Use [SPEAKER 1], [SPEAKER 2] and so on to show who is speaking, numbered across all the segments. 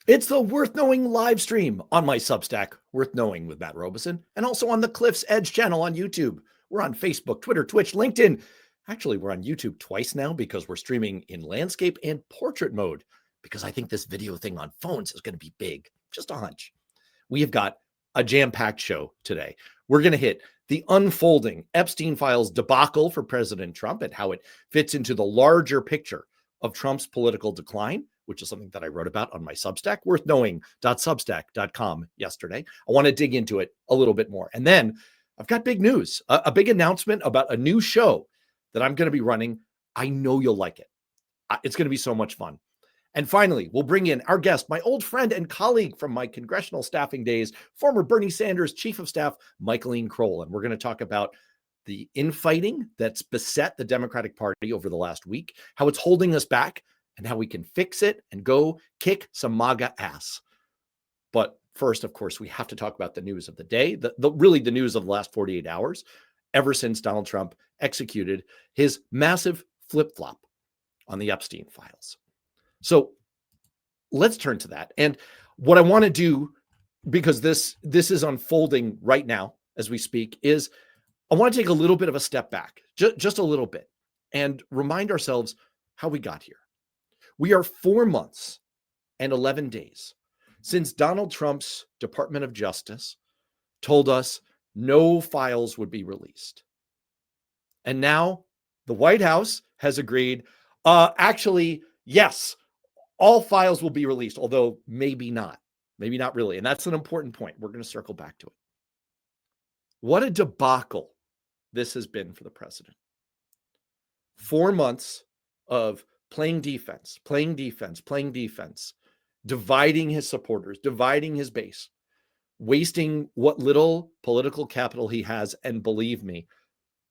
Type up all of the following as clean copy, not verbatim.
[SPEAKER 1] It's the Worth Knowing live stream on my Substack, Worth Knowing with Matt Robison, and also on the Cliff's Edge channel on YouTube. We're on Facebook, Twitter, Twitch, LinkedIn. Actually, we're on YouTube twice now because we're streaming in landscape and portrait mode because I think this video thing on phones is going to be big. Just a hunch. We have got a jam-packed show today. We're going to hit the unfolding Epstein files debacle for President Trump and how it fits into the larger picture of Trump's political decline, which is something that I wrote about on my Substack, worthknowing.substack.com yesterday. I want to dig into it a little bit more. And then I've got big news, a big announcement about a new show that I'm going to be running. I know you'll like it. It's going to be so much fun. And finally, we'll bring in our guest, my old friend and colleague from my congressional staffing days, former Bernie Sanders Chief of Staff, Michaeleen Crowell. And we're going to talk about the infighting that's beset the Democratic Party over the last week, how it's holding us back, and how we can fix it and go kick some MAGA ass. But first, of course, we have to talk about the news of the day, really the news of the last 48 hours, ever since Donald Trump executed his massive flip-flop on the Epstein files. So let's turn to that. And what I want to do, because this is unfolding right now as we speak, is I want to take a little bit of a step back, just a little bit, and remind ourselves how we got here. We are 4 months and 11 days since Donald Trump's Department of Justice told us no files would be released. And now the White House has agreed, actually, yes, all files will be released, although maybe not really. And that's an important point. We're going to circle back to it. What a debacle this has been for the president. 4 months of playing defense, dividing his supporters, dividing his base, wasting what little political capital he has. And believe me,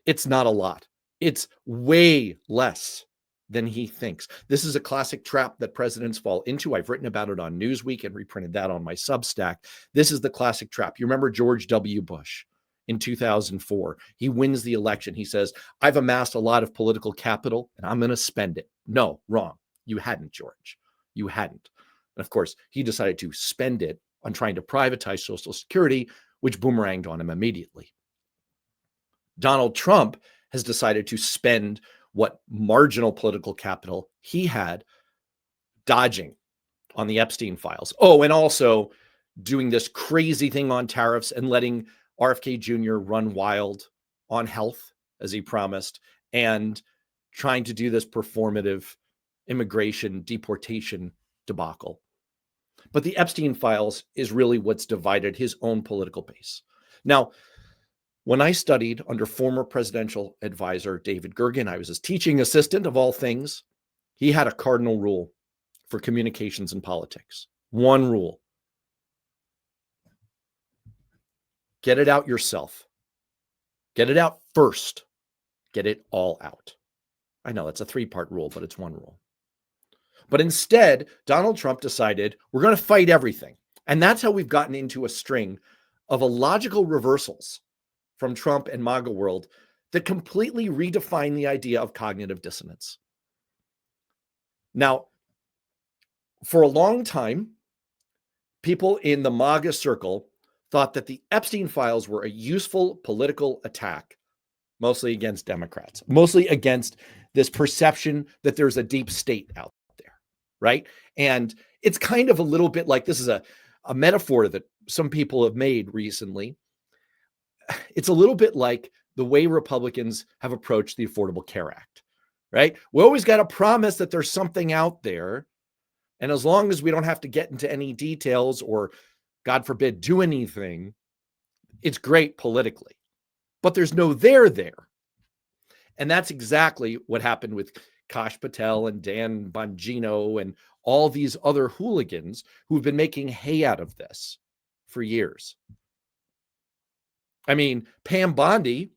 [SPEAKER 1] it's not a lot. It's way less than he thinks. This is a classic trap that presidents fall into. I've written about it on Newsweek and reprinted that on my Substack. This is the classic trap. You remember George W. Bush in 2004. He wins the election. He says, I've amassed a lot of political capital and I'm going to spend it. No, wrong. You hadn't, George. You hadn't. And of course, he decided to spend it on trying to privatize Social Security, which boomeranged on him immediately. Donald Trump has decided to spend what marginal political capital he had dodging on the Epstein files. Oh, and also doing this crazy thing on tariffs and letting RFK Jr. run wild on health, as he promised, and trying to do this performative immigration deportation debacle. But the Epstein files is really what's divided his own political base. Now, when I studied under former presidential advisor David Gergen, I was his teaching assistant of all things. He had a cardinal rule for communications and politics. One rule: get it out yourself. Get it out first. Get it all out. I know that's a 3-part rule, but it's one rule. But instead, Donald Trump decided we're going to fight everything. And that's how we've gotten into a string of illogical reversals from Trump and MAGA world that completely redefine the idea of cognitive dissonance. Now, for a long time, people in the MAGA circle thought that the Epstein files were a useful political attack, mostly against Democrats, mostly against this perception that there's a deep state out there, right? And it's kind of a little bit like, this is a metaphor that some people have made recently. It's a little bit like the way Republicans have approached the Affordable Care Act, right? We always got to promise that there's something out there. And as long as we don't have to get into any details or, God forbid, do anything, it's great politically. But there's no there. And that's exactly what happened with Kash Patel and Dan Bongino and all these other hooligans who've been making hay out of this for years. I mean, Pam Bondi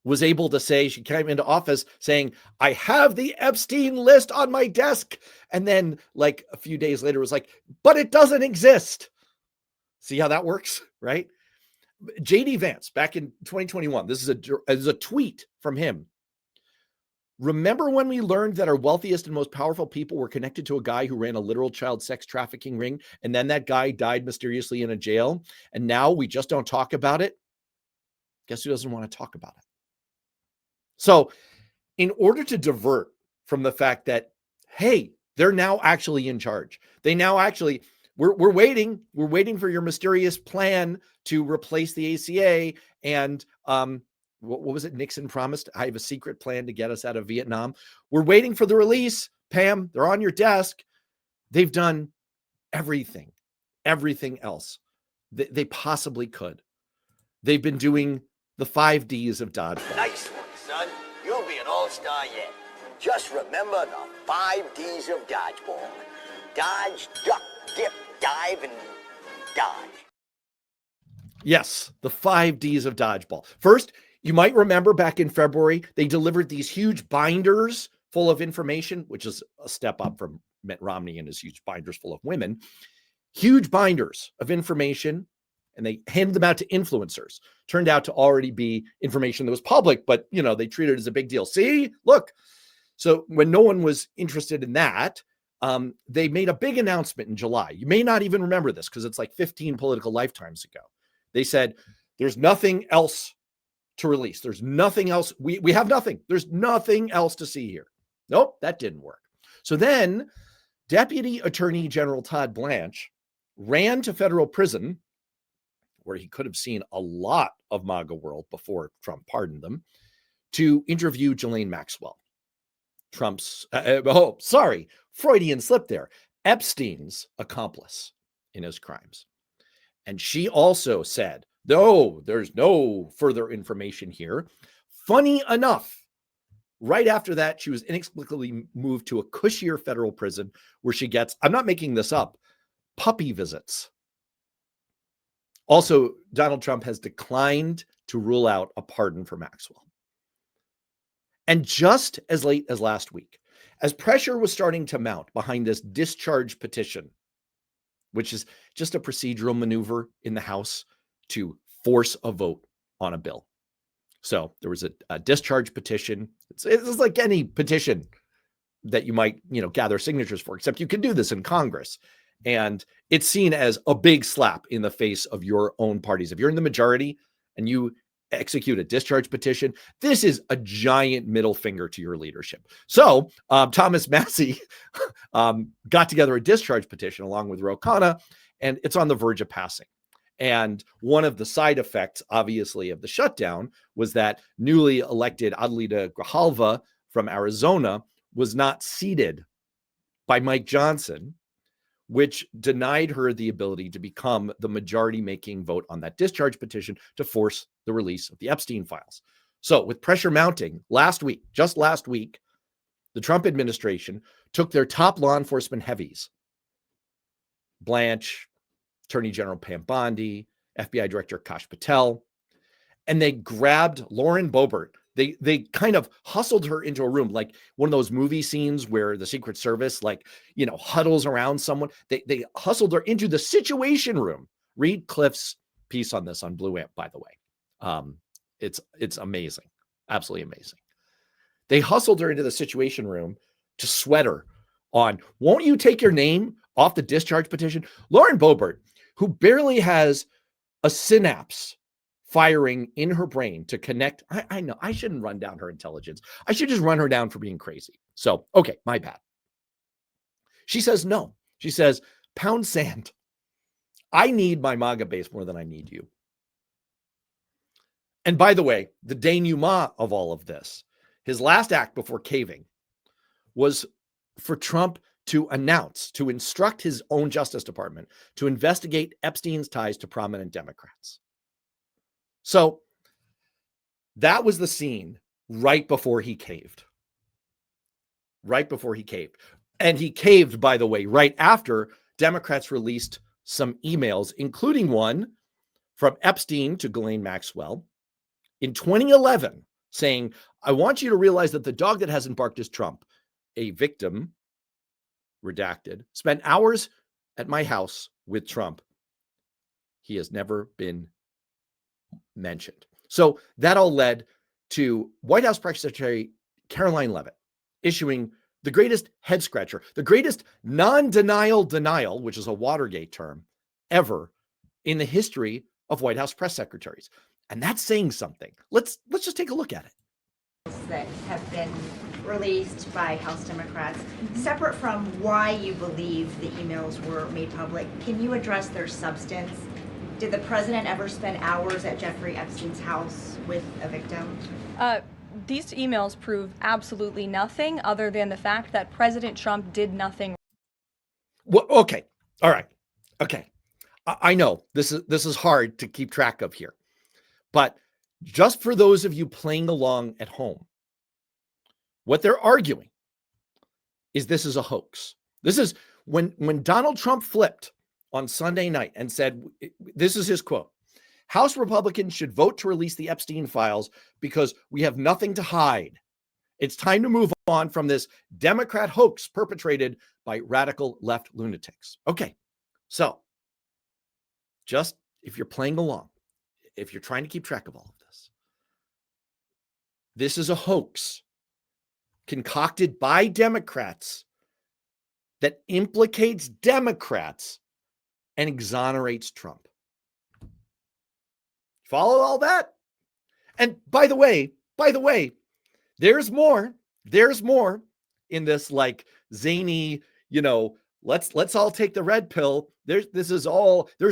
[SPEAKER 1] was able to say, she came into office saying, I have the Epstein list on my desk. And then like a few days later was like, but it doesn't exist. See how that works, right? JD Vance back in 2021, this is a tweet from him. Remember when we learned that our wealthiest and most powerful people were connected to a guy who ran a literal child sex trafficking ring, and then that guy died mysteriously in a jail, and now we just don't talk about it? Guess who doesn't want to talk about it? So in order to divert from the fact that, hey, they're now actually in charge. They now actually, we're waiting for your mysterious plan to replace the ACA. And what was it Nixon promised? I have a secret plan to get us out of Vietnam. We're waiting for the release, Pam. They're on your desk. They've done everything else they possibly could. They've been doing the 5 Ds of dodgeball.
[SPEAKER 2] Nice one, son. You'll be an all-star yet. Just remember the 5 Ds of dodgeball. Dodge, duck, dip, dive, and dodge.
[SPEAKER 1] Yes, the 5 Ds of dodgeball. First, you might remember back in February, they delivered these huge binders full of information, which is a step up from Mitt Romney and his huge binders full of women. Huge binders of information, and they handed them out to influencers. Turned out to already be information that was public, but they treated it as a big deal. See, look. So when no one was interested in that, they made a big announcement in July. You may not even remember this because it's like 15 political lifetimes ago. They said, there's nothing else to release. There's nothing else. We have nothing. There's nothing else to see here. Nope, that didn't work. So then Deputy Attorney General Todd Blanche ran to federal prison, where he could have seen a lot of MAGA world before Trump pardoned them, to interview Ghislaine Maxwell. Trump's, Freudian slip there, Epstein's accomplice in his crimes. And she also said, no, there's no further information here. Funny enough, right after that, she was inexplicably moved to a cushier federal prison where she gets, I'm not making this up, puppy visits. Also, Donald Trump has declined to rule out a pardon for Maxwell. And just as late as last week, as pressure was starting to mount behind this discharge petition, which is just a procedural maneuver in the House to force a vote on a bill. So there was a discharge petition. It's like any petition that you might, gather signatures for, except you can do this in Congress. And it's seen as a big slap in the face of your own parties. If you're in the majority and you execute a discharge petition, this is a giant middle finger to your leadership. So Thomas Massie got together a discharge petition along with Ro Khanna, and it's on the verge of passing. And one of the side effects, obviously, of the shutdown was that newly elected Adelita Grijalva from Arizona was not seated by Mike Johnson, which denied her the ability to become the majority-making vote on that discharge petition to force the release of the Epstein files. So with pressure mounting just last week, the Trump administration took their top law enforcement heavies, Blanche, Attorney General Pam Bondi, FBI Director Kash Patel, and they grabbed Lauren Boebert. They kind of hustled her into a room, like one of those movie scenes where the Secret Service, huddles around someone. They hustled her into the Situation Room. Read Cliff's piece on this on Blue Amp, by the way. It's amazing, absolutely amazing. They hustled her into the Situation Room to sweat her on, won't you take your name off the discharge petition? Lauren Boebert, who barely has a synapse firing in her brain to connect. I know I shouldn't run down her intelligence. I should just run her down for being crazy. So, okay, my bad. She says no. She says, pound sand. I need my MAGA base more than I need you. And by the way, the denouement of all of this, his last act before caving, was for Trump to instruct his own Justice Department to investigate Epstein's ties to prominent Democrats. So that was the scene right before he caved. And he caved, by the way, right after Democrats released some emails, including one from Epstein to Ghislaine Maxwell in 2011, saying, I want you to realize that the dog that hasn't barked is Trump. A victim, redacted, spent hours at my house with Trump. He has never been mentioned. So that all led to White House Press Secretary Caroline Leavitt issuing the greatest head scratcher, the greatest non-denial denial, which is a Watergate term, ever in the history of White House press secretaries. And that's saying something. Let's just take a look at it.
[SPEAKER 3] That have been released by House Democrats, separate from why you believe the emails were made public, can you address their substance? Did the president ever spend hours at Jeffrey Epstein's house with a victim?
[SPEAKER 4] These emails prove absolutely nothing other than the fact that President Trump did nothing.
[SPEAKER 1] Well, okay. All right. Okay. I know this is hard to keep track of here, but just for those of you playing along at home, what they're arguing is this is a hoax. This is when Donald Trump flipped on Sunday night and said, this is his quote, House Republicans should vote to release the Epstein files because we have nothing to hide. It's time to move on from this Democrat hoax perpetrated by radical left lunatics. Okay, so just if you're playing along, if you're trying to keep track of all of this is a hoax concocted by Democrats that implicates Democrats and exonerates Trump. Follow all that? And by the way, there's more in this like zany, let's all take the red pill. There's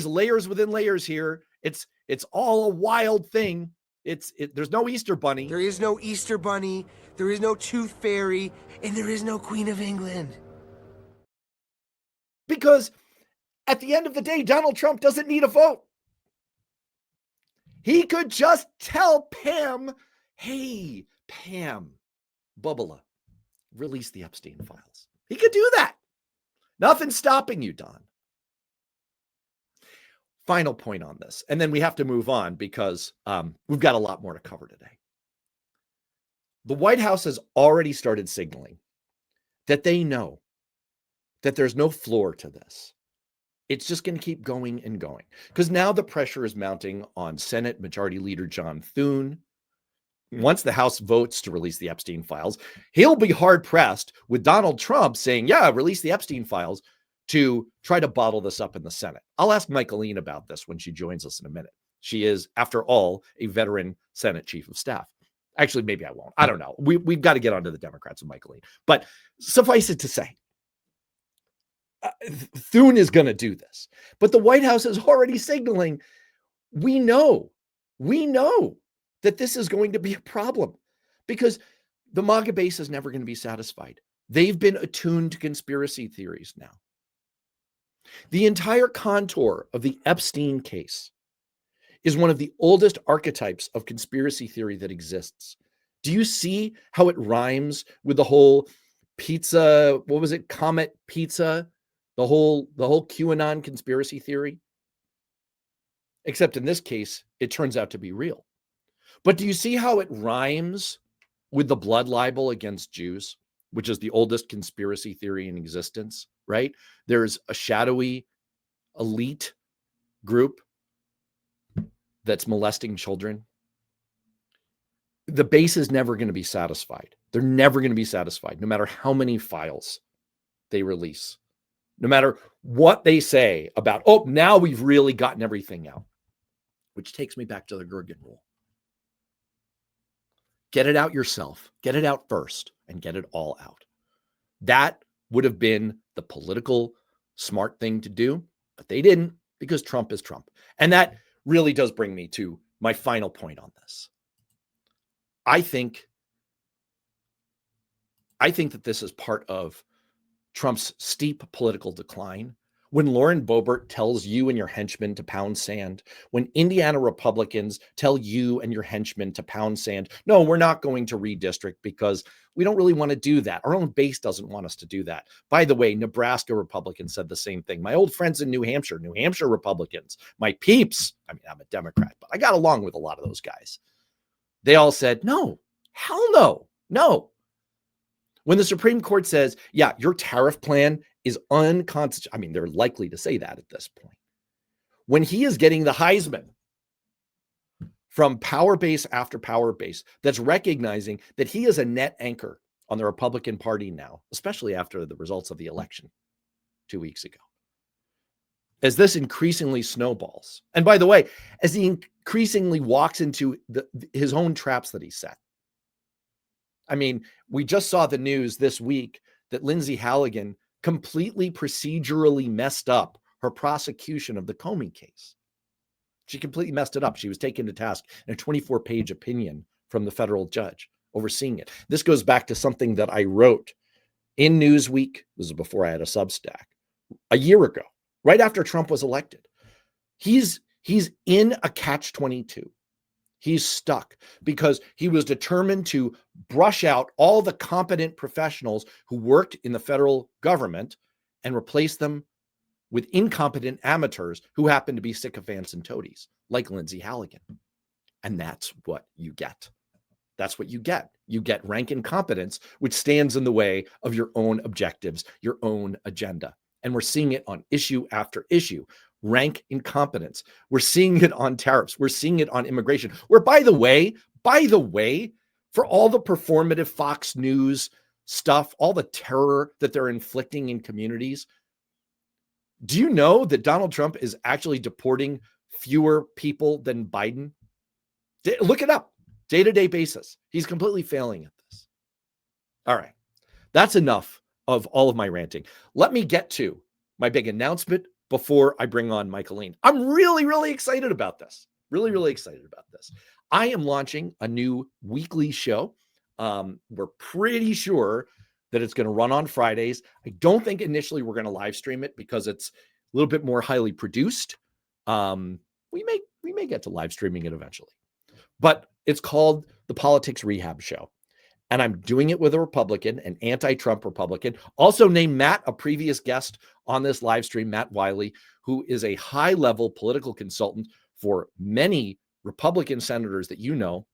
[SPEAKER 1] layers within layers here. It's all a wild thing. There's no Easter bunny.
[SPEAKER 5] There is no Easter bunny. There is no tooth fairy, and there is no Queen of England.
[SPEAKER 1] Because at the end of the day, Donald Trump doesn't need a vote. He could just tell Pam, hey, Pam, Bubala, release the Epstein files. He could do that. Nothing's stopping you, Don. Final point on this, and then we have to move on because we've got a lot more to cover today. The White House has already started signaling that they know that there's no floor to this. It's just going to keep going and going because now the pressure is mounting on Senate Majority Leader John Thune. Once the House votes to release the Epstein files, he'll be hard pressed with Donald Trump saying, yeah, release the Epstein files, to try to bottle this up in the Senate. I'll ask Michaeleen about this when she joins us in a minute. She is, after all, a veteran Senate chief of staff. Actually, maybe I won't. I don't know. We've got to get onto the Democrats with Michaeleen. But suffice it to say, Thune is going to do this. But the White House is already signaling, we know that this is going to be a problem because the MAGA base is never going to be satisfied. They've been attuned to conspiracy theories now. The entire contour of the Epstein case is one of the oldest archetypes of conspiracy theory that exists. Do you see how it rhymes with the whole pizza, what was it, Comet Pizza, the whole QAnon conspiracy theory? Except in this case, it turns out to be real. But do you see how it rhymes with the blood libel against Jews, which is the oldest conspiracy theory in existence, right? There's a shadowy elite group that's molesting children. The base is never going to be satisfied. They're never going to be satisfied, no matter how many files they release, no matter what they say about, oh, now we've really gotten everything out, which takes me back to the Gergen rule. Get it out yourself. Get it out first and get it all out. That would have been the political smart thing to do, but they didn't because Trump is Trump. And that really does bring me to my final point on this. I think that this is part of Trump's steep political decline. When Lauren Boebert tells you and your henchmen to pound sand, when Indiana Republicans tell you and your henchmen to pound sand, no, we're not going to redistrict because we don't really want to do that. Our own base doesn't want us to do that. By the way, Nebraska Republicans said the same thing. My old friends in New Hampshire Republicans, my peeps, I mean, I'm a Democrat, but I got along with a lot of those guys. They all said, no, hell no, no. When the Supreme Court says, yeah, your tariff plan is unconstitutional, I mean, they're likely to say that at this point. When he is getting the Heisman from power base after power base, that's recognizing that he is a net anchor on the Republican Party now, especially after the results of the election 2 weeks ago. As this increasingly snowballs, and by the way, as he increasingly walks into his own traps that he set. I mean, we just saw the news this week that Lindsay Halligan completely procedurally messed up her prosecution of the Comey case. She completely messed it up. She was taken to task in a 24-page opinion from the federal judge overseeing it. This goes back to something that I wrote in Newsweek. This is before I had a Substack, a year ago, right after Trump was elected. He's in a catch-22. He's stuck because he was determined to brush out all the competent professionals who worked in the federal government and replace them with incompetent amateurs who happen to be sycophants and toadies, like Lindsay Halligan. And that's what you get. That's what you get. You get rank incompetence, which stands in the way of your own objectives, your own agenda. And we're seeing it on issue after issue. Rank incompetence. We're seeing it on tariffs. We're seeing it on immigration. Where, by the way, for all the performative Fox News stuff, all the terror that they're inflicting in communities, do you know that Donald Trump is actually deporting fewer people than Biden? Look it up. Day-to-day basis. He's completely failing at this. All right. That's enough of all of my ranting. Let me get to my big announcement before I bring on Michaeleen. I'm really, really excited about this. Really, really excited about this. I am launching a new weekly show. We're pretty sure that it's going to run on Fridays. I don't think initially we're going to live stream it because it's a little bit more highly produced. We may get to live streaming it eventually, but it's called the Politics Rehab Show. And I'm doing it with a Republican, an anti-Trump Republican, also named Matt, a previous guest on this live stream, Matt Wiley, who is a high-level political consultant for many Republican senators that you know.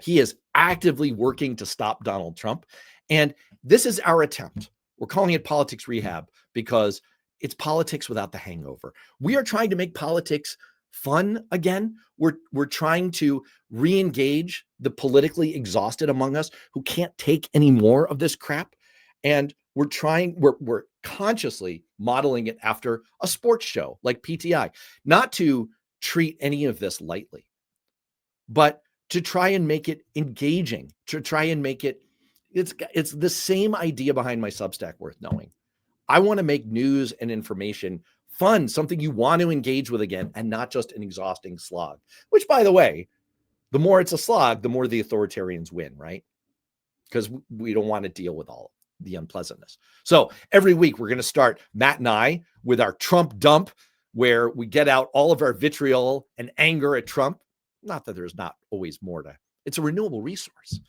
[SPEAKER 1] He is actively working to stop Donald Trump. And this is our attempt. We're calling it Politics Rehab because it's politics without the hangover. We are trying to make politics fun again. We're trying to re-engage the politically exhausted among us who can't take any more of this crap. And we're consciously modeling it after a sports show like PTI, not to treat any of this lightly, but to try and make it engaging, to try and make it's the same idea behind my Substack Worth Knowing. I want to make news and information fun, something you want to engage with again, and not just an exhausting slog, which, by the way, the more it's a slog, the more the authoritarians win, right? Because we don't want to deal with all the unpleasantness. So every week we're going to start, Matt and I, with our Trump dump, where we get out all of our vitriol and anger at Trump. Not that there's not always more it's a renewable resource,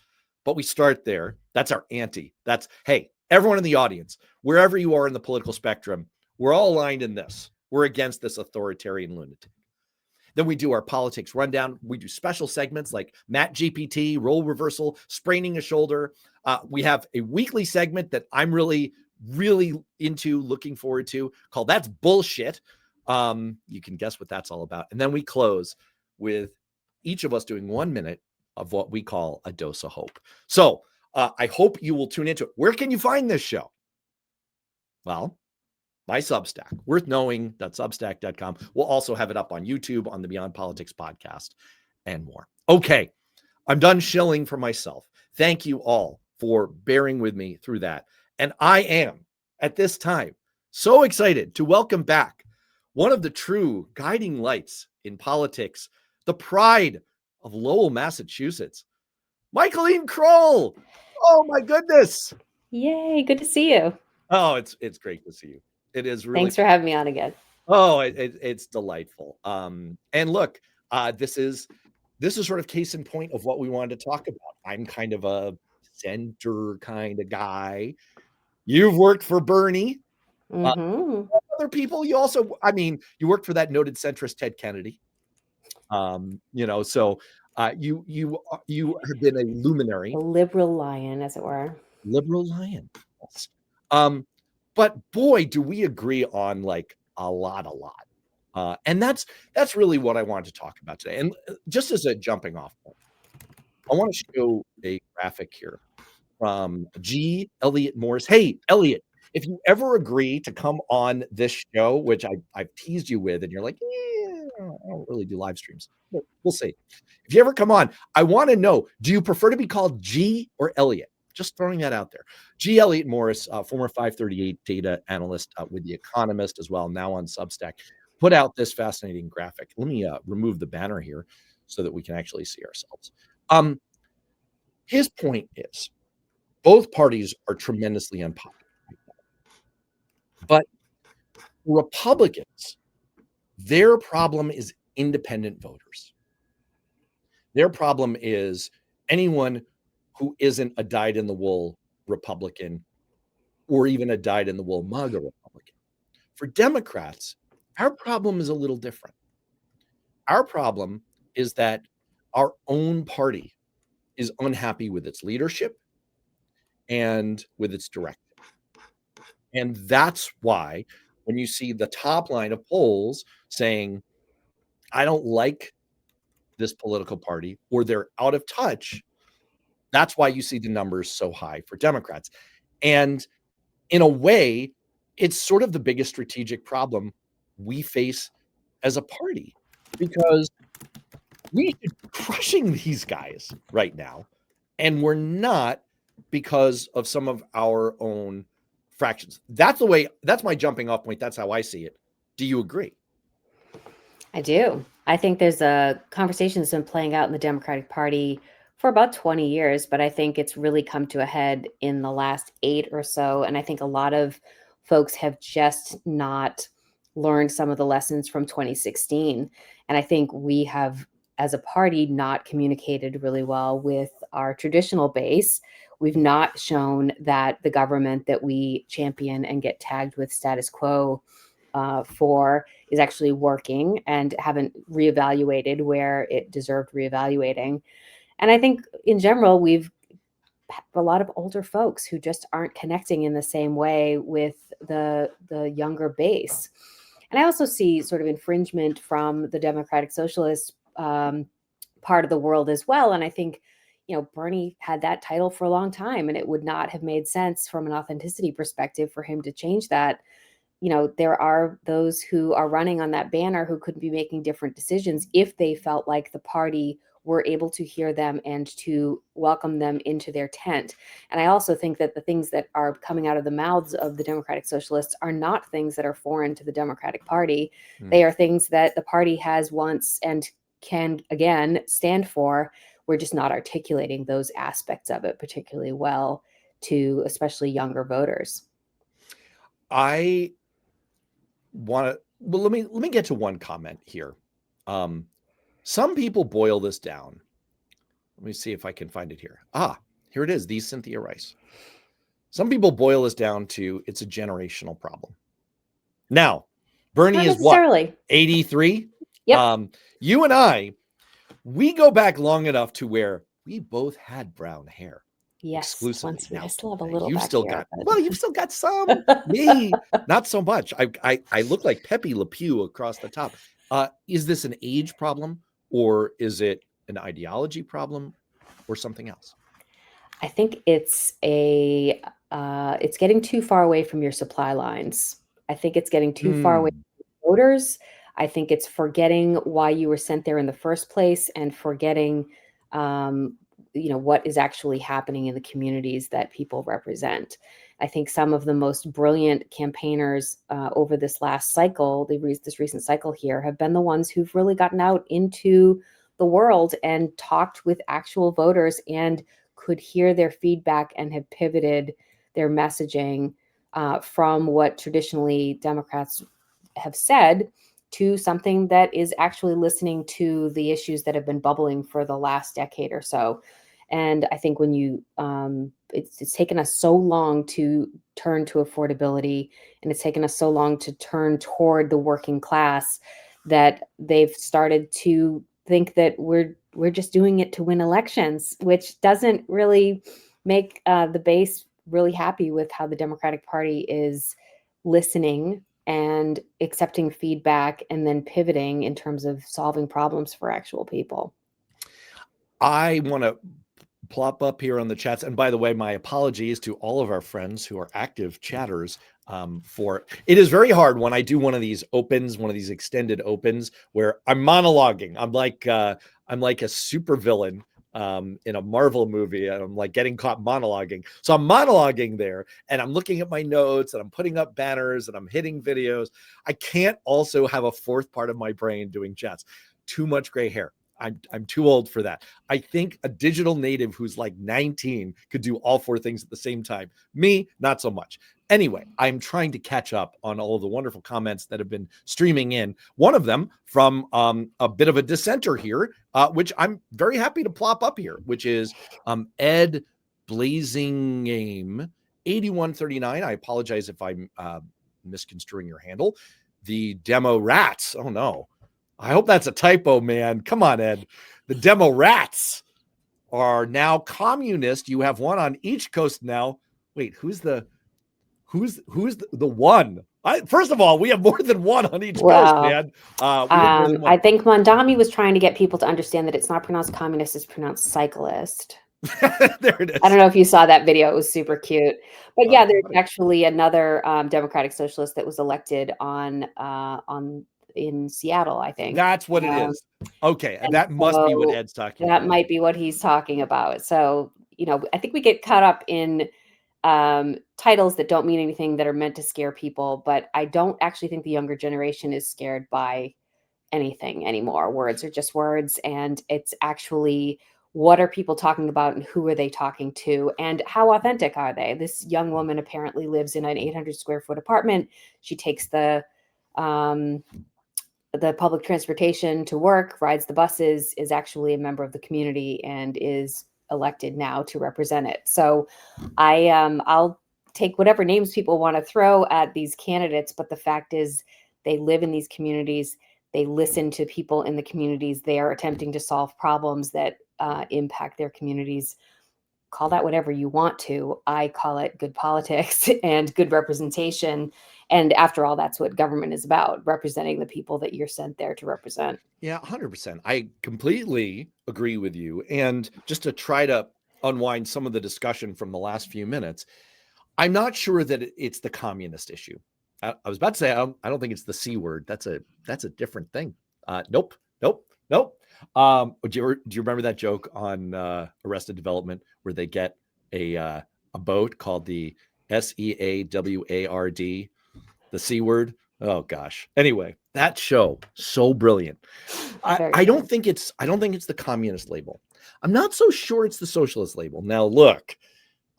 [SPEAKER 1] but we start there. That's our ante. That's, hey, everyone in the audience, wherever you are in the political spectrum, we're all aligned in this. We're against this authoritarian lunatic. Then we do our politics rundown. We do special segments like Matt GPT, role reversal, spraining a shoulder. We have a weekly segment that I'm really, really into, looking forward to, called That's Bullshit. You can guess what that's all about. And then we close with each of us doing 1 minute of what we call a dose of hope. So I hope you will tune into it. Where can you find this show? Well, my Substack, worthknowing.substack.com. We'll also have it up on YouTube, on the Beyond Politics podcast, and more. Okay, I'm done shilling for myself. Thank you all for bearing with me through that. And I am, at this time, so excited to welcome back one of the true guiding lights in politics, the pride of Lowell, Massachusetts, Michaeleen Crowell. Oh, my goodness.
[SPEAKER 6] Yay, good to see you.
[SPEAKER 1] Oh, it's great to see you. It is really.
[SPEAKER 6] Thanks for having me on again.
[SPEAKER 1] Oh, it's delightful. And look, this is sort of case in point of what we wanted to talk about. I'm kind of a center kind of guy. You've worked for Bernie. Other people, you also, you worked for that noted centrist Ted Kennedy. So you have been a luminary,
[SPEAKER 6] A liberal lion, as it were.
[SPEAKER 1] liberal lion. But boy, do we agree on like a lot. And that's really what I wanted to talk about today. And just as a jumping off point, I want to show a graphic here from G. Elliot Morris. Hey, Elliot, if you ever agree to come on this show, which I've teased you with, and you're like, I don't really do live streams, but we'll see. If you ever come on, I want to know, do you prefer to be called G or Elliot? Just throwing that out there. G. Elliot Morris, former 538 data analyst with The Economist as well, now on Substack, put out this fascinating graphic. Let me remove the banner here so that we can actually see ourselves. His point is both parties are tremendously unpopular right now. But Republicans, their problem is independent voters. Their problem is anyone who isn't a dyed-in-the-wool Republican or even a dyed-in-the-wool MAGA Republican. For Democrats, our problem is a little different. Our problem is that our own party is unhappy with its leadership and with its direction. And that's why when you see the top line of polls saying, I don't like this political party or they're out of touch, that's why you see the numbers so high for Democrats. And in a way, it's sort of the biggest strategic problem we face as a party, because we should be crushing these guys right now, and we're not because of some of our own fractions. That's my jumping off point. That's how I see it. Do you agree?
[SPEAKER 6] I do. I think there's a conversation that's been playing out in the Democratic Party for about 20 years, but I think it's really come to a head in the last 8 or so. And I think a lot of folks have just not learned some of the lessons from 2016. And I think we have, as a party, not communicated really well with our traditional base. We've not shown that the government that we champion and get tagged with status quo for is actually working, and haven't reevaluated where it deserved reevaluating. And I think in general, we've a lot of older folks who just aren't connecting in the same way with the younger base. And I also see sort of infringement from the Democratic Socialist part of the world as well. And I think, Bernie had that title for a long time, and it would not have made sense from an authenticity perspective for him to change that. There are those who are running on that banner who could be making different decisions if they felt like the party were able to hear them and to welcome them into their tent. And I also think that the things that are coming out of the mouths of the Democratic Socialists are not things that are foreign to the Democratic Party. They are things that the party has once and can again stand for. We're just not articulating those aspects of it particularly well to especially younger voters.
[SPEAKER 1] I want to, well, let me get to one comment here. Some people boil this down. Let me see if I can find it here. Here it is. The Cynthia Rice. Some people boil this down to it's a generational problem. Now, Bernie is what? 83?
[SPEAKER 6] Yep.
[SPEAKER 1] You and I, we go back long enough to where we both had brown hair.
[SPEAKER 6] Yes,
[SPEAKER 1] Exclusively.
[SPEAKER 6] I still have a little.
[SPEAKER 1] You've
[SPEAKER 6] back
[SPEAKER 1] still
[SPEAKER 6] here,
[SPEAKER 1] got, well, you've still got some. Me, not so much. I look like Pepe Le Pew across the top. Is this an age problem, or is it an ideology problem, or something else?
[SPEAKER 6] I think it's it's getting too far away from your supply lines. I think it's getting too far away from voters. I think it's forgetting why you were sent there in the first place, and forgetting, what is actually happening in the communities that people represent. I think some of the most brilliant campaigners over this last cycle, this recent cycle here, have been the ones who've really gotten out into the world and talked with actual voters and could hear their feedback and have pivoted their messaging from what traditionally Democrats have said to something that is actually listening to the issues that have been bubbling for the last decade or so. And I think when you, it's taken us so long to turn to affordability, and it's taken us so long to turn toward the working class, that they've started to think that we're just doing it to win elections, which doesn't really make the base really happy with how the Democratic Party is listening and accepting feedback and then pivoting in terms of solving problems for actual people.
[SPEAKER 1] I want to plop up here on the chats. And by the way, my apologies to all of our friends who are active chatters. For it is very hard when I do one of these opens, one of these extended opens, where I'm monologuing. I'm like a supervillain in a Marvel movie, and I'm like getting caught monologuing. So I'm monologuing there, and I'm looking at my notes, and I'm putting up banners, and I'm hitting videos. I can't also have a fourth part of my brain doing chats. Too much gray hair. I'm too old for that. I think a digital native who's like 19 could do all four things at the same time. Me, not so much. Anyway, I'm trying to catch up on all of the wonderful comments that have been streaming in. One of them from a bit of a dissenter here, which I'm very happy to plop up here, which is Ed Blazing Game 8139. I apologize if I'm misconstruing your handle. The demo rats. Oh no. I hope that's a typo, man. Come on, Ed. The demo rats are now communist. You have one on each coast now. Wait, who's the one? First of all, we have more than one on each coast, man.
[SPEAKER 6] I think Mondami was trying to get people to understand that it's not pronounced communist, it's pronounced cyclist.
[SPEAKER 1] There it is.
[SPEAKER 6] I don't know if you saw that video. It was super cute. But yeah, there's actually another Democratic Socialist that was elected in Seattle, I think.
[SPEAKER 1] That's what it is. Okay. And that must be what Ed's talking about.
[SPEAKER 6] That might be what he's talking about. So, I think we get caught up in titles that don't mean anything, that are meant to scare people. But I don't actually think the younger generation is scared by anything anymore. Words are just words. And it's actually, what are people talking about and who are they talking to and how authentic are they? This young woman apparently lives in an 800 square foot apartment. She takes the public transportation to work, rides the buses, is actually a member of the community and is elected now to represent it. So I'll take whatever names people want to throw at these candidates, but the fact is they live in these communities. They listen to people in the communities. They are attempting to solve problems that impact their communities. Call that whatever you want to. I call it good politics and good representation. And after all, that's what government is about, representing the people that you're sent there to represent.
[SPEAKER 1] Yeah, 100%. I completely agree with you. And just to try to unwind some of the discussion from the last few minutes, I'm not sure that it's the communist issue. I was about to say, I don't think it's the C word. That's a different thing. Nope. Do you remember that joke on Arrested Development where they get a boat called the SEAWARD, the C word? Oh gosh. Anyway, that show, so brilliant. I don't think it's the communist label. I'm not so sure it's the socialist label. Now look,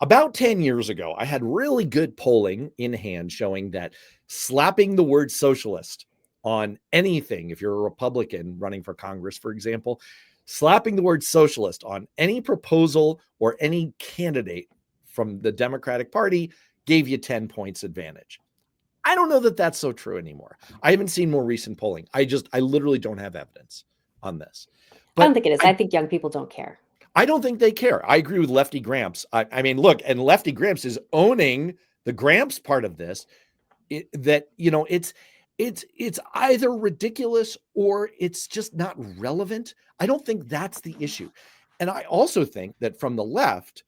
[SPEAKER 1] about 10 years ago, I had really good polling in hand showing that slapping the word socialist on anything, if you're a Republican running for Congress, for example, slapping the word socialist on any proposal or any candidate from the Democratic Party gave you 10 points advantage. I don't know that that's so true anymore. I haven't seen more recent polling. I literally don't have evidence on this.
[SPEAKER 6] But I don't think it is. I think young people don't care.
[SPEAKER 1] I don't think they care. I agree with Lefty Gramps. I mean, look, and Lefty Gramps is owning the Gramps part of this, it's either ridiculous or it's just not relevant. I don't think that's the issue. And I also think that from the left,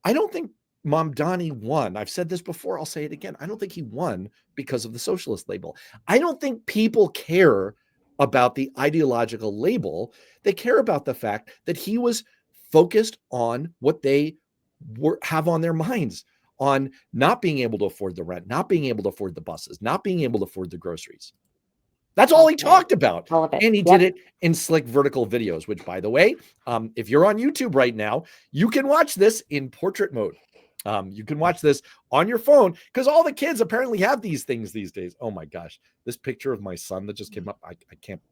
[SPEAKER 1] I don't think Mamdani won. I've said this before. I'll say it again. I don't think he won because of the socialist label. I don't think people care about the ideological label. They care about the fact that he was focused on what they have on their minds, on not being able to afford the rent, not being able to afford the buses, not being able to afford the groceries. That's all he talked about.
[SPEAKER 6] All of it.
[SPEAKER 1] And he did it in slick vertical videos, which, by the way, if you're on YouTube right now, you can watch this in portrait mode. You can watch this on your phone because all the kids apparently have these things these days. Oh my gosh. This picture of my son that just came up, I can't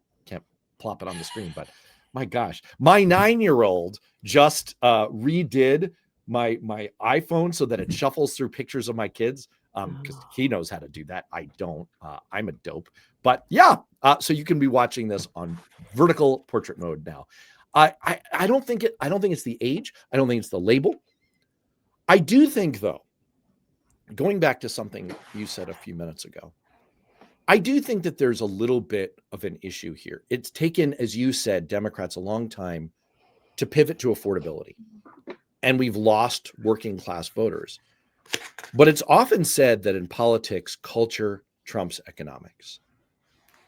[SPEAKER 1] plop it on the screen, but my gosh, my 9-year-old just redid my iPhone so that it shuffles through pictures of my kids because he knows how to do that. I don't. I'm a dope. But yeah, so you can be watching this on vertical portrait mode now. I don't think it's the age. I don't think it's the label. I do think, though, going back to something you said a few minutes ago, I do think that there's a little bit of an issue here. It's taken, as you said, Democrats a long time to pivot to affordability. and we've lost working class voters. But it's often said that in politics, culture trumps economics.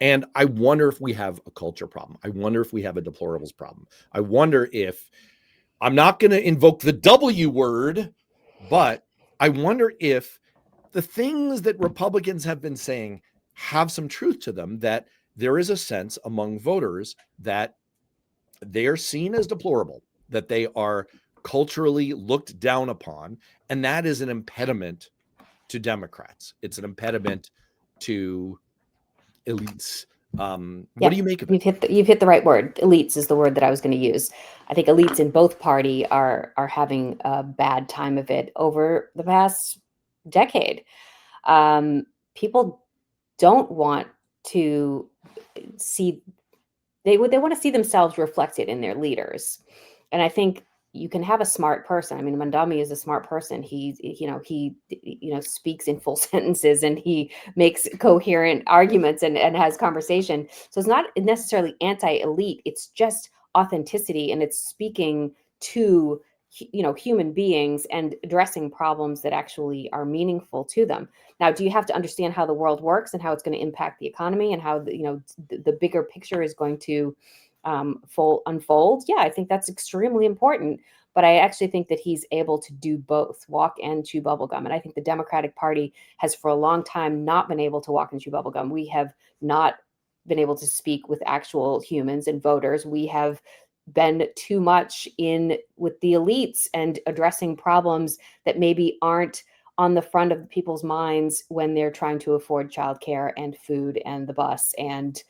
[SPEAKER 1] And I wonder if we have a culture problem. I wonder if we have a deplorables problem. I wonder if, I'm not going to invoke the W word, but I wonder if the things that Republicans have been saying have some truth to them, that there is a sense among voters that they are seen as deplorable, that they are culturally looked down upon, and that is an impediment to Democrats. It's an impediment to elites. What do you make of it?
[SPEAKER 6] You've hit the right word. Elites is the word that I was going to use. I think elites in both party are having a bad time of it over the past decade. People don't want to see, they want to see themselves reflected in their leaders. And I think you can have a smart person. I mean, Mandami is a smart person. He speaks in full sentences, and he makes coherent arguments and has conversation. So it's not necessarily anti-elite. It's just authenticity, and it's speaking to human beings and addressing problems that actually are meaningful to them. Now, do you have to understand how the world works and how it's going to impact the economy and how the bigger picture is going to unfold? Yeah, I think that's extremely important. But I actually think that he's able to do both, walk and chew bubblegum. And I think the Democratic Party has for a long time not been able to walk and chew bubblegum. We have not been able to speak with actual humans and voters. We have been too much in with the elites and addressing problems that maybe aren't on the front of people's minds when they're trying to afford childcare and food and the bus and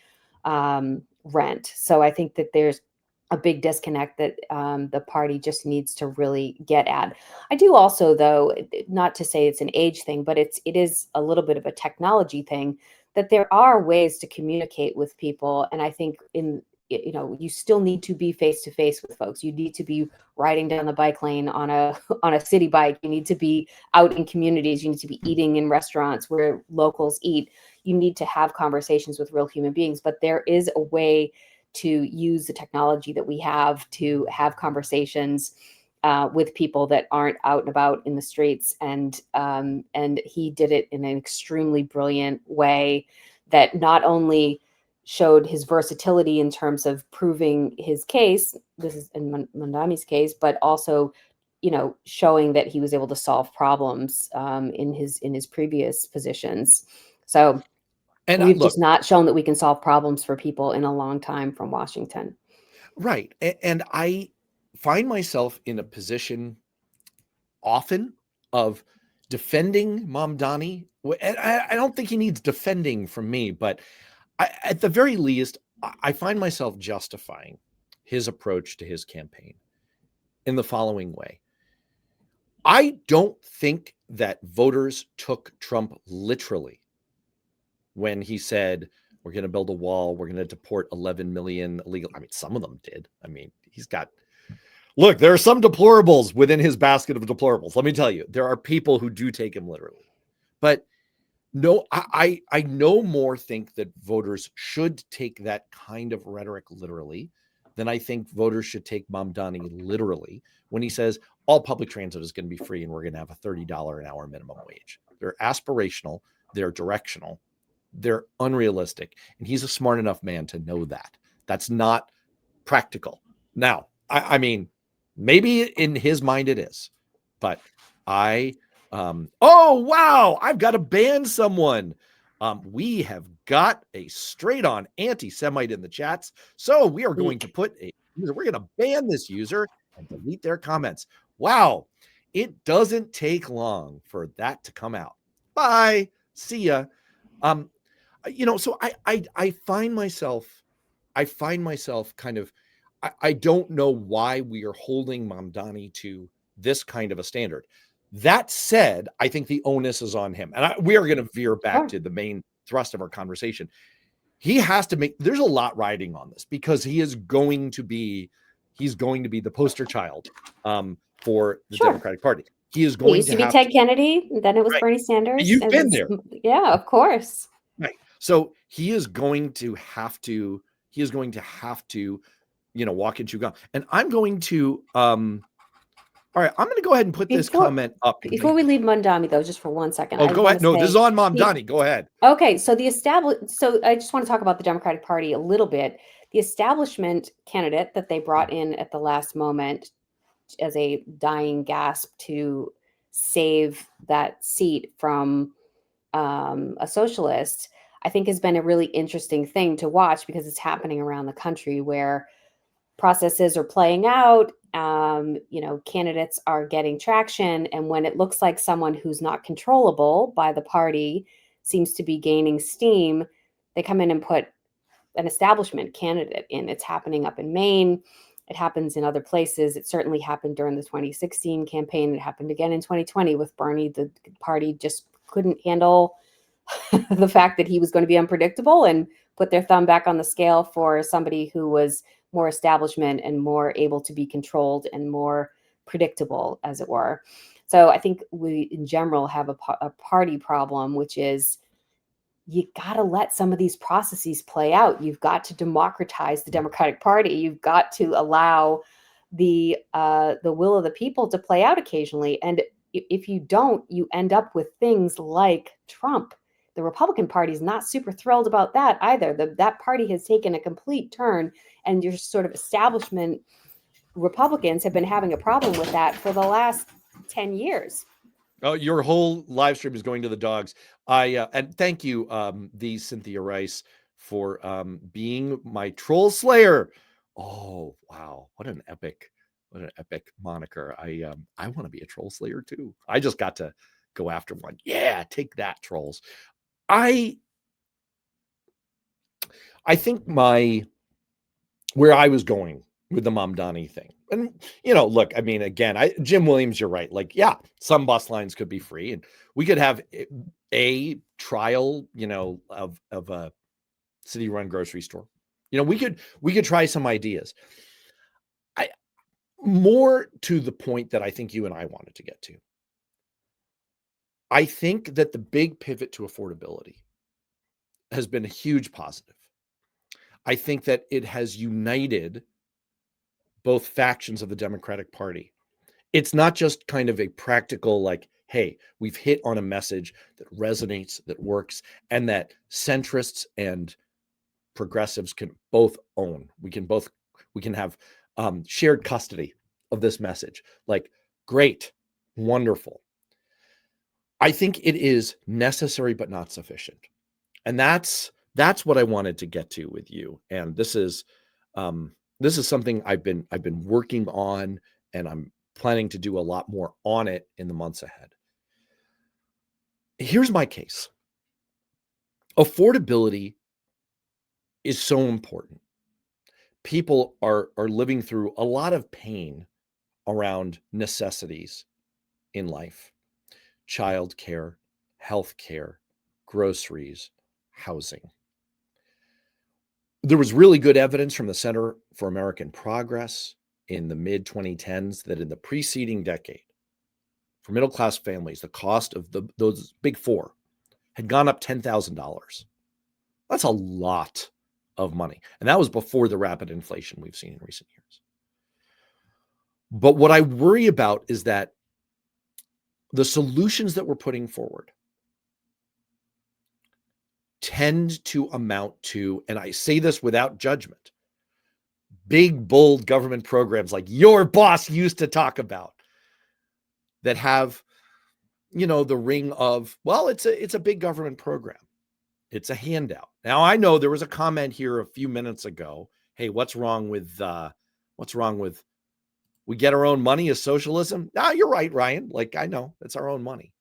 [SPEAKER 6] rent. So I think that there's a big disconnect that the party just needs to really get at. I do also, though, not to say it's an age thing, but it is a little bit of a technology thing, that there are ways to communicate with people. And I think you still need to be face to face with folks. You need to be riding down the bike lane on a city bike. You need to be out in communities. You need to be eating in restaurants where locals eat. You need to have conversations with real human beings. But there is a way to use the technology that we have to have conversations with people that aren't out and about in the streets. And he did it in an extremely brilliant way that not only showed his versatility in terms of proving his case, this is in Mandami's case, but also, showing that he was able to solve problems in his previous positions. So we've just not shown that we can solve problems for people in a long time from Washington.
[SPEAKER 1] Right. And I find myself in a position often of defending Mamdani. And I don't think he needs defending from me, but at the very least, I find myself justifying his approach to his campaign in the following way. I don't think that voters took Trump literally when he said, we're going to build a wall, we're going to deport 11 million illegal. I mean, some of them did. I mean, look, there are some deplorables within his basket of deplorables. Let me tell you, there are people who do take him literally. But no, I no more think that voters should take that kind of rhetoric literally than I think voters should take Mamdani literally when he says all public transit is going to be free and we're going to have a $30 an hour minimum wage. They're aspirational, they're directional, they're unrealistic. And he's a smart enough man to know that. That's not practical. Now, I mean, maybe in his mind it is, but oh, wow, I've got to ban someone. We have got a straight on anti-Semite in the chats. So we are going to we're going to ban this user and delete their comments. Wow. It doesn't take long for that to come out. Bye. See ya. So I find myself kind of, I don't know why we are holding Mamdani to this kind of a standard. That said, I think the onus is on him. And we are going to veer back to the main thrust of our conversation. He has to there's a lot riding on this because he's going to be the poster child for the Democratic Party. He is going
[SPEAKER 6] to be Ted Kennedy, then it was Bernie Sanders.
[SPEAKER 1] You've been there.
[SPEAKER 6] Yeah, of course.
[SPEAKER 1] Right. So he is going to have to, walk and chew gum. And I'm going to, All right, I'm going to go ahead and put this comment up.
[SPEAKER 6] Before we leave Mamdani, though, just for 1 second.
[SPEAKER 1] Oh, go ahead. No, this is on Mamdani. Go ahead.
[SPEAKER 6] Okay, so so I just want to talk about the Democratic Party a little bit. The establishment candidate that they brought in at the last moment as a dying gasp to save that seat from a socialist, I think has been a really interesting thing to watch because it's happening around the country where processes are playing out. Candidates are getting traction. And when it looks like someone who's not controllable by the party seems to be gaining steam, they come in and put an establishment candidate in. It's happening up in Maine. It happens in other places. It certainly happened during the 2016 campaign. It happened again in 2020 with Bernie. The party just couldn't handle the fact that he was going to be unpredictable and put their thumb back on the scale for somebody who was more establishment and more able to be controlled and more predictable, as it were. So I think we, in general, have a party problem, which is you got to let some of these processes play out. You've got to democratize the Democratic Party. You've got to allow the will of the people to play out occasionally. And if you don't, you end up with things like Trump. The Republican Party is not super thrilled about that either. That party has taken a complete turn, and your sort of establishment Republicans have been having a problem with that for the last 10 years.
[SPEAKER 1] Oh, your whole live stream is going to the dogs. And thank you, the Cynthia Rice, for being my troll slayer. Oh, wow. What an epic moniker. I want to be a troll slayer too. I just got to go after one. Yeah, take that, trolls. I think where I was going with the Mamdani thing, and look, I mean, again, Jim Williams, you're right. Like, yeah, some bus lines could be free, and we could have a trial, of a city-run grocery store. We could try some ideas. More to the point that I think you and I wanted to get to. I think that the big pivot to affordability has been a huge positive. I think that it has united both factions of the Democratic Party. It's not just kind of a practical, like, hey, we've hit on a message that resonates, that works, and that centrists and progressives can both own. We can have shared custody of this message. Like, great, wonderful. I think it is necessary but not sufficient. And that's what I wanted to get to with you. And this is something I've been working on, and I'm planning to do a lot more on it in the months ahead. Here's my case. Affordability is so important. People are living through a lot of pain around necessities in life. Childcare, healthcare, groceries, housing. There was really good evidence from the Center for American Progress in the mid-2010s that in the preceding decade, for middle-class families, the cost of those big four had gone up $10,000. That's a lot of money. And that was before the rapid inflation we've seen in recent years. But what I worry about is that the solutions that we're putting forward tend to amount to, and I say this without judgment, big, bold government programs like your boss used to talk about that have, the ring of, well, it's a big government program. It's a handout. Now, I know there was a comment here a few minutes ago. Hey, what's wrong with we get our own money as socialism? No, you're right, Ryan. Like, I know it's our own money.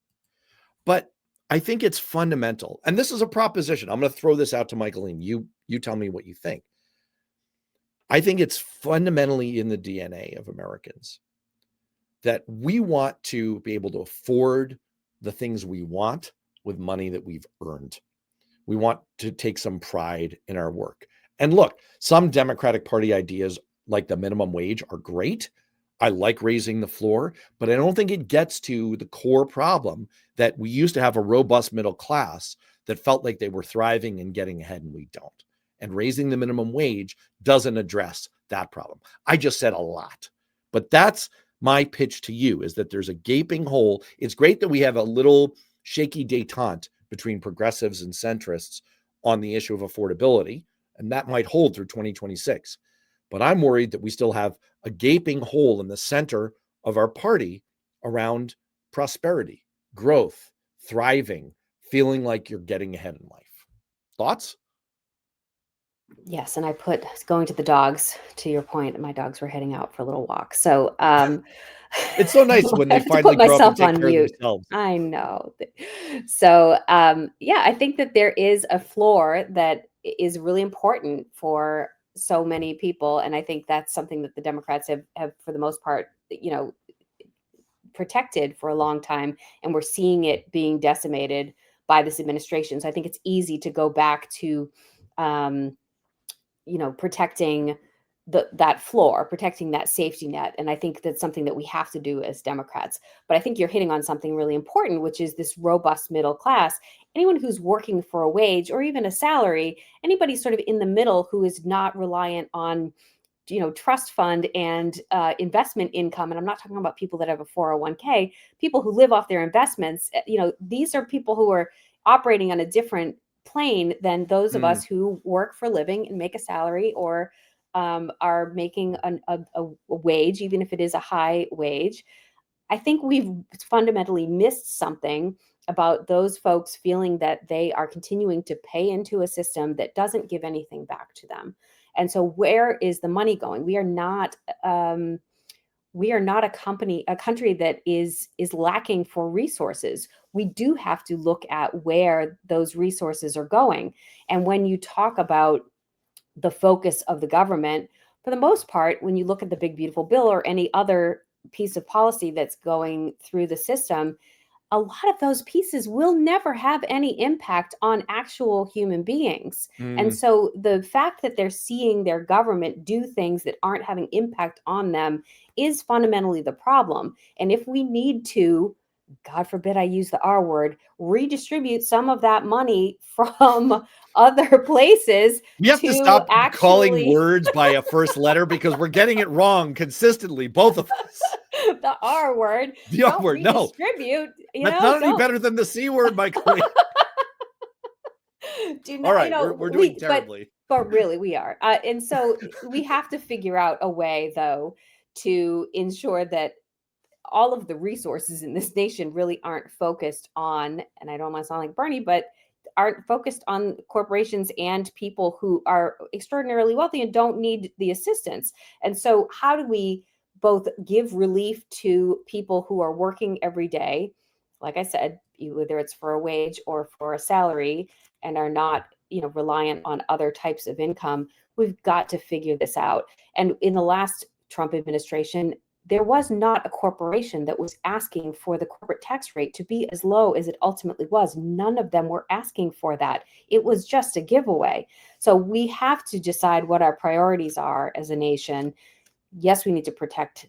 [SPEAKER 1] But I think it's fundamental. And this is a proposition. I'm going to throw this out to Michaeleen. You tell me what you think. I think it's fundamentally in the DNA of Americans that we want to be able to afford the things we want with money that we've earned. We want to take some pride in our work. And look, some Democratic Party ideas like the minimum wage are great. I like raising the floor, but I don't think it gets to the core problem that we used to have a robust middle class that felt like they were thriving and getting ahead, and we don't. And raising the minimum wage doesn't address that problem. I just said a lot, but that's my pitch to you is that there's a gaping hole. It's great that we have a little shaky detente between progressives and centrists on the issue of affordability, and that might hold through 2026. But I'm worried that we still have a gaping hole in the center of our party around prosperity, growth, thriving, feeling like you're getting ahead in life. Thoughts?
[SPEAKER 6] Yes, and I put going to the dogs, to your point, my dogs were heading out for a little walk. So
[SPEAKER 1] It's so nice when
[SPEAKER 6] I
[SPEAKER 1] they
[SPEAKER 6] have to
[SPEAKER 1] finally
[SPEAKER 6] put
[SPEAKER 1] grow up and
[SPEAKER 6] myself
[SPEAKER 1] take
[SPEAKER 6] on
[SPEAKER 1] care of
[SPEAKER 6] mute.
[SPEAKER 1] themselves.
[SPEAKER 6] I know. So yeah, I think that there is a floor that is really important for so many people. And I think that's something that the Democrats have for the most part, protected for a long time. And we're seeing it being decimated by this administration. So I think it's easy to go back to protecting that floor, protecting that safety net. And I think that's something that we have to do as Democrats. But I think you're hitting on something really important, which is this robust middle class. Anyone who's working for a wage or even a salary, anybody sort of in the middle who is not reliant on trust fund and investment income. And I'm not talking about people that have a 401k, people who live off their investments. These are people who are operating on a different plane than those of us who work for a living and make a salary or are making a wage, even if it is a high wage. I think we've fundamentally missed something about those folks feeling that they are continuing to pay into a system that doesn't give anything back to them. And so where is the money going? We are not a country that is lacking for resources. We do have to look at where those resources are going. And when you talk about the focus of the government, for the most part, when you look at the Big Beautiful Bill or any other piece of policy that's going through the system, a lot of those pieces will never have any impact on actual human beings. And so the fact that they're seeing their government do things that aren't having impact on them is fundamentally the problem. And if we need to, God forbid I use the R word, redistribute some of that money from other places
[SPEAKER 1] We have to
[SPEAKER 6] to
[SPEAKER 1] stop calling
[SPEAKER 6] actually
[SPEAKER 1] words by a first letter because we're getting it wrong consistently, both of us.
[SPEAKER 6] the R word.
[SPEAKER 1] The R
[SPEAKER 6] Don't
[SPEAKER 1] word, no.
[SPEAKER 6] redistribute.
[SPEAKER 1] That's not any better than the C word, Michaeleen.
[SPEAKER 6] Do not,
[SPEAKER 1] All right, we're doing terribly.
[SPEAKER 6] But really, we are. And so we have to figure out a way, though, to ensure that all of the resources in this nation really aren't focused on, and I don't want to sound like Bernie, but aren't focused on corporations and people who are extraordinarily wealthy and don't need the assistance. And so how do we both give relief to people who are working every day, like I said, whether it's for a wage or for a salary, and are not reliant on other types of income? We've got to figure this out. And in the last Trump administration, there was not a corporation that was asking for the corporate tax rate to be as low as it ultimately was. None of them were asking for that. It was just a giveaway. So we have to decide what our priorities are as a nation. Yes, we need to protect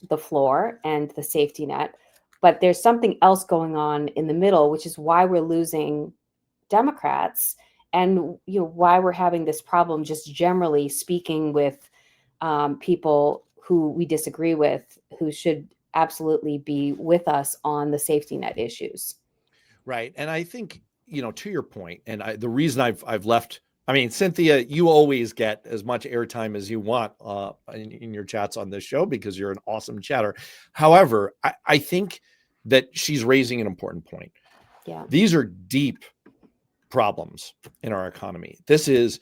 [SPEAKER 6] the floor and the safety net, but there's something else going on in the middle, which is why we're losing Democrats and why we're having this problem, just generally speaking, with people who we disagree with, who should absolutely be with us on the safety net issues.
[SPEAKER 1] Right. And I think, to your point, and the reason I've left, I mean, Cynthia, you always get as much airtime as you want in your chats on this show because you're an awesome chatter. However, I think that she's raising an important point.
[SPEAKER 6] Yeah.
[SPEAKER 1] These are deep problems in our economy. This is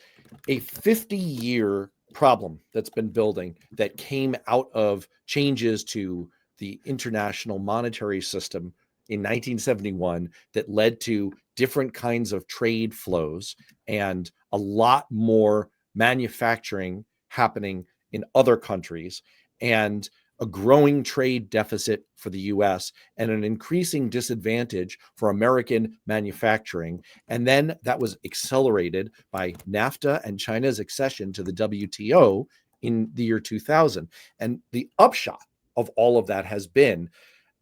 [SPEAKER 1] a 50-year problem that's been building that came out of changes to the international monetary system in 1971 that led to different kinds of trade flows and a lot more manufacturing happening in other countries and a growing trade deficit for the US and an increasing disadvantage for American manufacturing. And then that was accelerated by NAFTA and China's accession to the WTO in the year 2000. And the upshot of all of that has been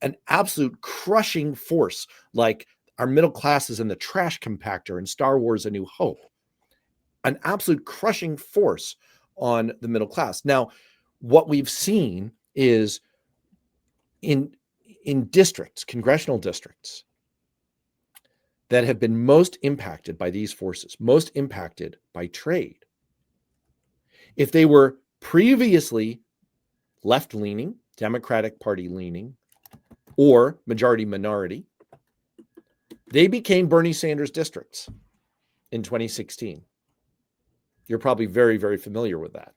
[SPEAKER 1] an absolute crushing force, like our middle classes in the trash compactor in Star Wars: A New Hope, an absolute crushing force on the middle class. Now, what we've seen is in districts, congressional districts that have been most impacted by these forces, most impacted by trade, if they were previously left-leaning, Democratic Party leaning, or majority minority, they became Bernie Sanders districts in 2016. You're probably very, very familiar with that.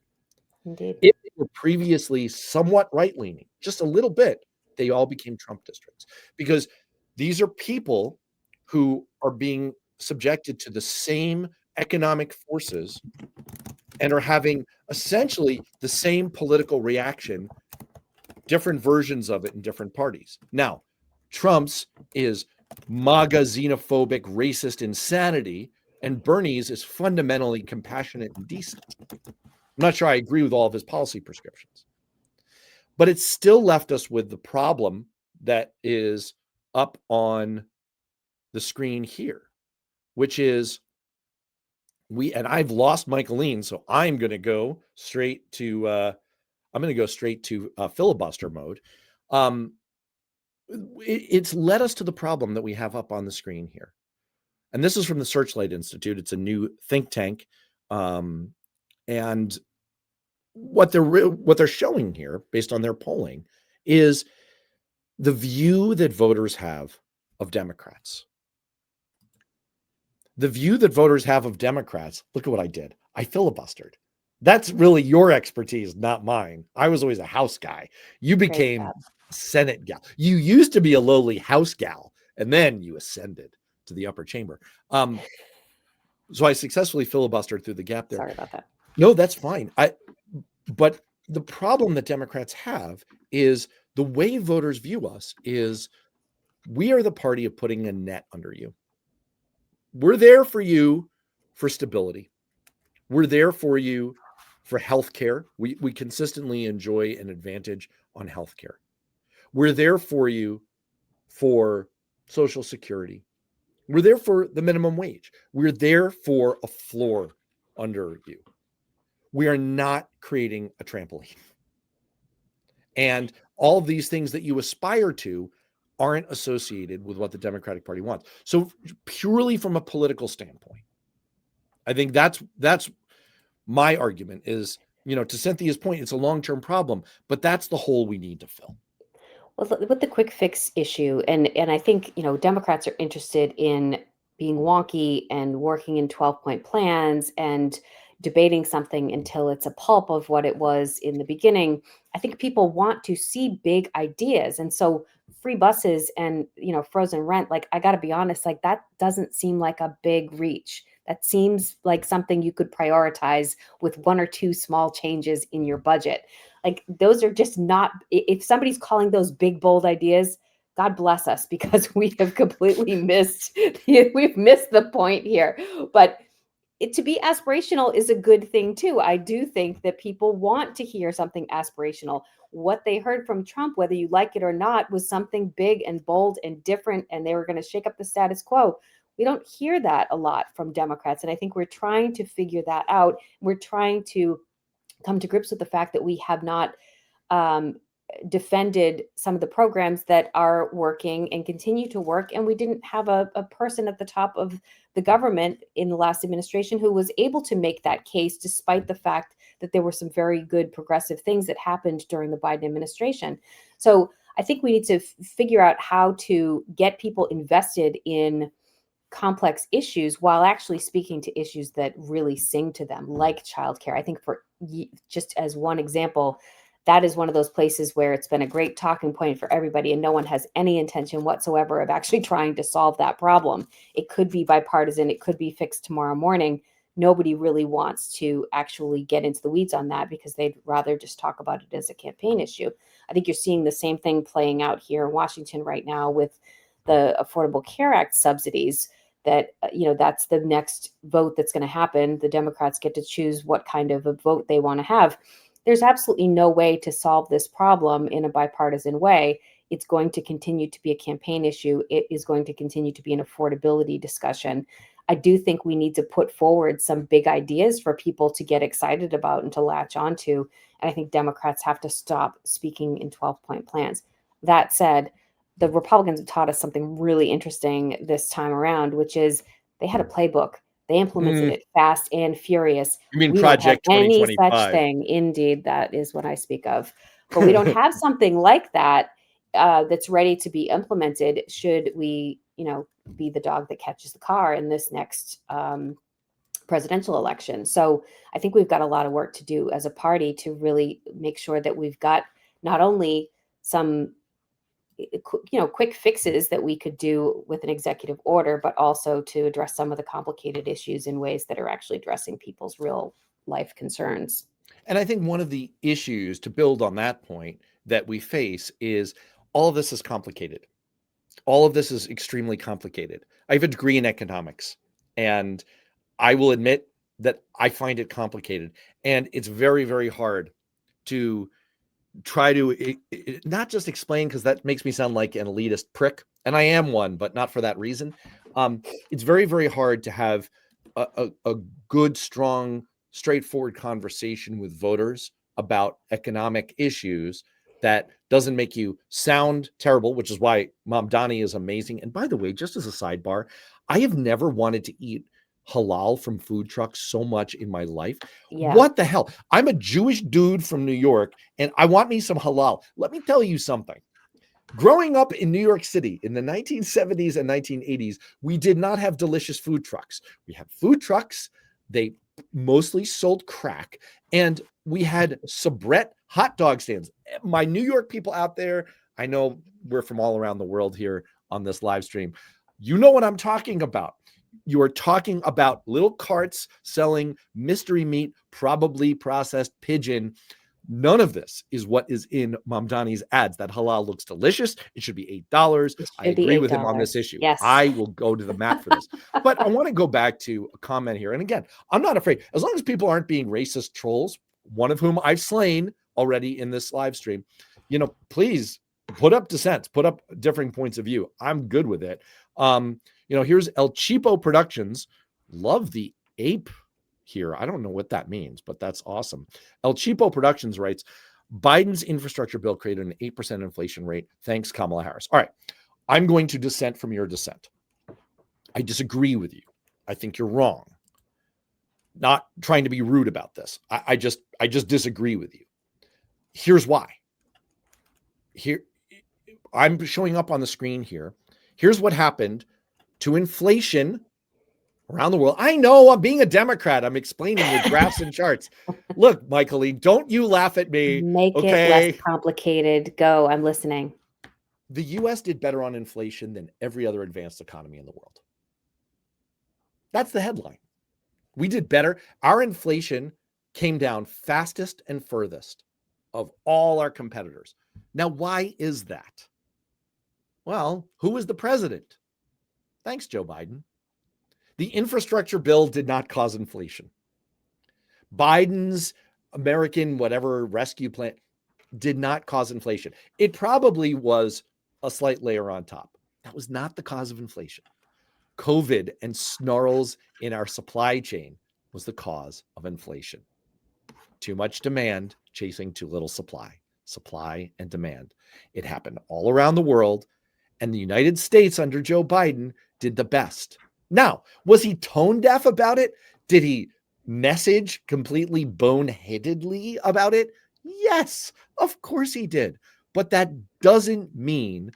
[SPEAKER 6] Indeed.
[SPEAKER 1] If they were previously somewhat right-leaning, just a little bit, they all became Trump districts, because these are people who are being subjected to the same economic forces and are having essentially the same political reaction, different versions of it in different parties. Now, Trump's is MAGA, xenophobic, racist insanity, and Bernie's is fundamentally compassionate and decent. I'm not sure I agree with all of his policy prescriptions, but it still left us with the problem that is up on the screen here, which is and I've lost Michaeleen, so I'm going to go straight to filibuster mode. It's led us to the problem that we have up on the screen here. And this is from the Searchlight Institute. It's a new think tank. And what they're showing here, based on their polling, is the view that voters have of Democrats. The view that voters have of Democrats, look at what I did. I filibustered. That's really your expertise, not mine. I was always a House guy. You became Senate gal. You used to be a lowly House gal, and then you ascended to the upper chamber. So I successfully filibustered through the gap there.
[SPEAKER 6] Sorry about that.
[SPEAKER 1] No, that's fine. But the problem that Democrats have is the way voters view us is we are the party of putting a net under you. We're there for you for stability. We're there for you for healthcare. We consistently enjoy an advantage on healthcare. We're there for you for Social Security. We're there for the minimum wage. We're there for a floor under you. We are not creating a trampoline. And all of these things that you aspire to aren't associated with what the Democratic Party wants. So purely from a political standpoint, I think that's my argument is, to Cynthia's point, it's a long-term problem, but that's the hole we need to fill.
[SPEAKER 6] Well, with the quick fix issue, and I think, Democrats are interested in being wonky and working in 12-point plans and debating something until it's a pulp of what it was in the beginning. I think people want to see big ideas. And so free buses and, frozen rent, like, I got to be honest, like, that doesn't seem like a big reach. That seems like something you could prioritize with one or two small changes in your budget. Like, those are just not, if somebody's calling those big, bold ideas, God bless us, because we have completely missed the point here. But to be aspirational is a good thing too. I do think that people want to hear something aspirational. What they heard from Trump, whether you like it or not, was something big and bold and different, and they were going to shake up the status quo. We don't hear that a lot from Democrats, and I think we're trying to figure that out. We're trying to come to grips with the fact that we have not defended some of the programs that are working and continue to work. And we didn't have a person at the top of the government in the last administration who was able to make that case, despite the fact that there were some very good progressive things that happened during the Biden administration. So I think we need to figure out how to get people invested in complex issues while actually speaking to issues that really sing to them, like childcare. I think, for just as one example, that is one of those places where it's been a great talking point for everybody, and no one has any intention whatsoever of actually trying to solve that problem. It could be bipartisan. It could be fixed tomorrow morning. Nobody really wants to actually get into the weeds on that because they'd rather just talk about it as a campaign issue. I think you're seeing the same thing playing out here in Washington right now with the Affordable Care Act subsidies. That, that's the next vote that's going to happen. The Democrats get to choose what kind of a vote they want to have. There's absolutely no way to solve this problem in a bipartisan way. It's going to continue to be a campaign issue. It is going to continue to be an affordability discussion. I do think we need to put forward some big ideas for people to get excited about and to latch onto. And I think Democrats have to stop speaking in 12-point plans. That said, the Republicans have taught us something really interesting this time around, which is they had a playbook. They implemented it fast and furious.
[SPEAKER 1] You mean
[SPEAKER 6] We don't have
[SPEAKER 1] Project
[SPEAKER 6] any such
[SPEAKER 1] 2025?
[SPEAKER 6] thing. Indeed, that is what I speak of. But we don't have something like that that's ready to be implemented should we, be the dog that catches the car in this next presidential election. So I think we've got a lot of work to do as a party to really make sure that we've got not only some quick fixes that we could do with an executive order, but also to address some of the complicated issues in ways that are actually addressing people's real life concerns.
[SPEAKER 1] And I think one of the issues, to build on that point, that we face is all of this is complicated. All of this is extremely complicated. I have a degree in economics, and I will admit that I find it complicated. And it's very, very hard to try to not just explain, because that makes me sound like an elitist prick, and I am one, but not for that reason. It's very, very hard to have a good, strong, straightforward conversation with voters about economic issues that doesn't make you sound terrible, which is why Mamdani is amazing. And by the way, just as a sidebar, I have never wanted to eat halal from food trucks so much in my life.
[SPEAKER 6] Yeah.
[SPEAKER 1] What the hell? I'm a Jewish dude from New York, and I want me some halal. Let me tell you something. Growing up in New York City in the 1970s and 1980s, we did not have delicious food trucks. We had food trucks. They mostly sold crack, and we had soubrette hot dog stands. My New York people out there, I know we're from all around the world here on this live stream. You know what I'm talking about. You are talking about little carts selling mystery meat, probably processed pigeon. None of this is what is in Mamdani's ads. That halal looks delicious. It should be $8. I agree with him on this issue.
[SPEAKER 6] Yes.
[SPEAKER 1] I will go to the mat for this. But I want to go back to a comment here. And again, I'm not afraid. As long as people aren't being racist trolls, one of whom I've slain already in this live stream, please put up dissents, put up differing points of view. I'm good with it. Here's El Cheapo Productions. Love the ape here. I don't know what that means, but that's awesome. El Cheapo Productions writes, Biden's infrastructure bill created an 8% inflation rate. Thanks, Kamala Harris. All right. I'm going to dissent from your dissent. I disagree with you. I think you're wrong. Not trying to be rude about this. I just disagree with you. Here's why. Here, I'm showing up on the screen here. Here's what happened to inflation around the world. I know I'm being a Democrat. I'm explaining with graphs and charts. Look, Michaeleen, don't you laugh at me.
[SPEAKER 6] Make it less complicated. Go. I'm listening.
[SPEAKER 1] The U.S. did better on inflation than every other advanced economy in the world. That's the headline. We did better. Our inflation came down fastest and furthest of all our competitors. Now, why is that? Well, who was the president? Thanks, Joe Biden. The infrastructure bill did not cause inflation. Biden's American whatever rescue plan did not cause inflation. It probably was a slight layer on top. That was not the cause of inflation. COVID and snarls in our supply chain was the cause of inflation. Too much demand chasing too little supply. Supply and demand. It happened all around the world, and the United States under Joe Biden did the best. Now, was he tone deaf about it? Did he message completely boneheadedly about it? Yes, of course he did. But that doesn't mean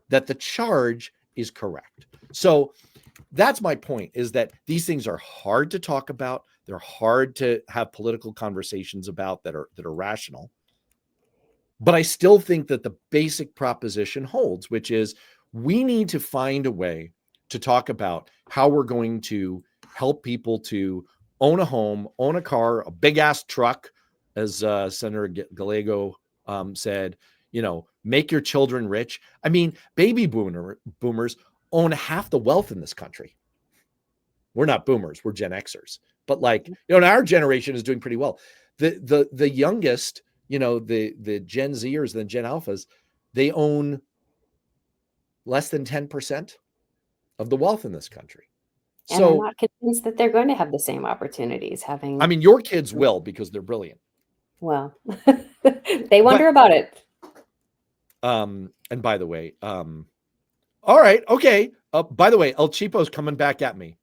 [SPEAKER 1] that the charge is correct. So that's my point, is that these things are hard to talk about. They're hard to have political conversations about that are rational. But I still think that the basic proposition holds, which is we need to find a way to talk about how we're going to help people to own a home, own a car, a big ass truck, as Senator Gallego said, make your children rich. I mean, baby boomers own half the wealth in this country. We're not boomers, we're Gen Xers. But our generation is doing pretty well. The youngest, the Gen Zers, the Gen Alphas, they own less than 10% of the wealth in this country.
[SPEAKER 6] And I'm not convinced that they're going to have the same opportunities
[SPEAKER 1] I mean, your kids will, because they're brilliant.
[SPEAKER 6] Well, they wonder about it.
[SPEAKER 1] And by the way, all right, okay. By the way, El Cheapo's coming back at me.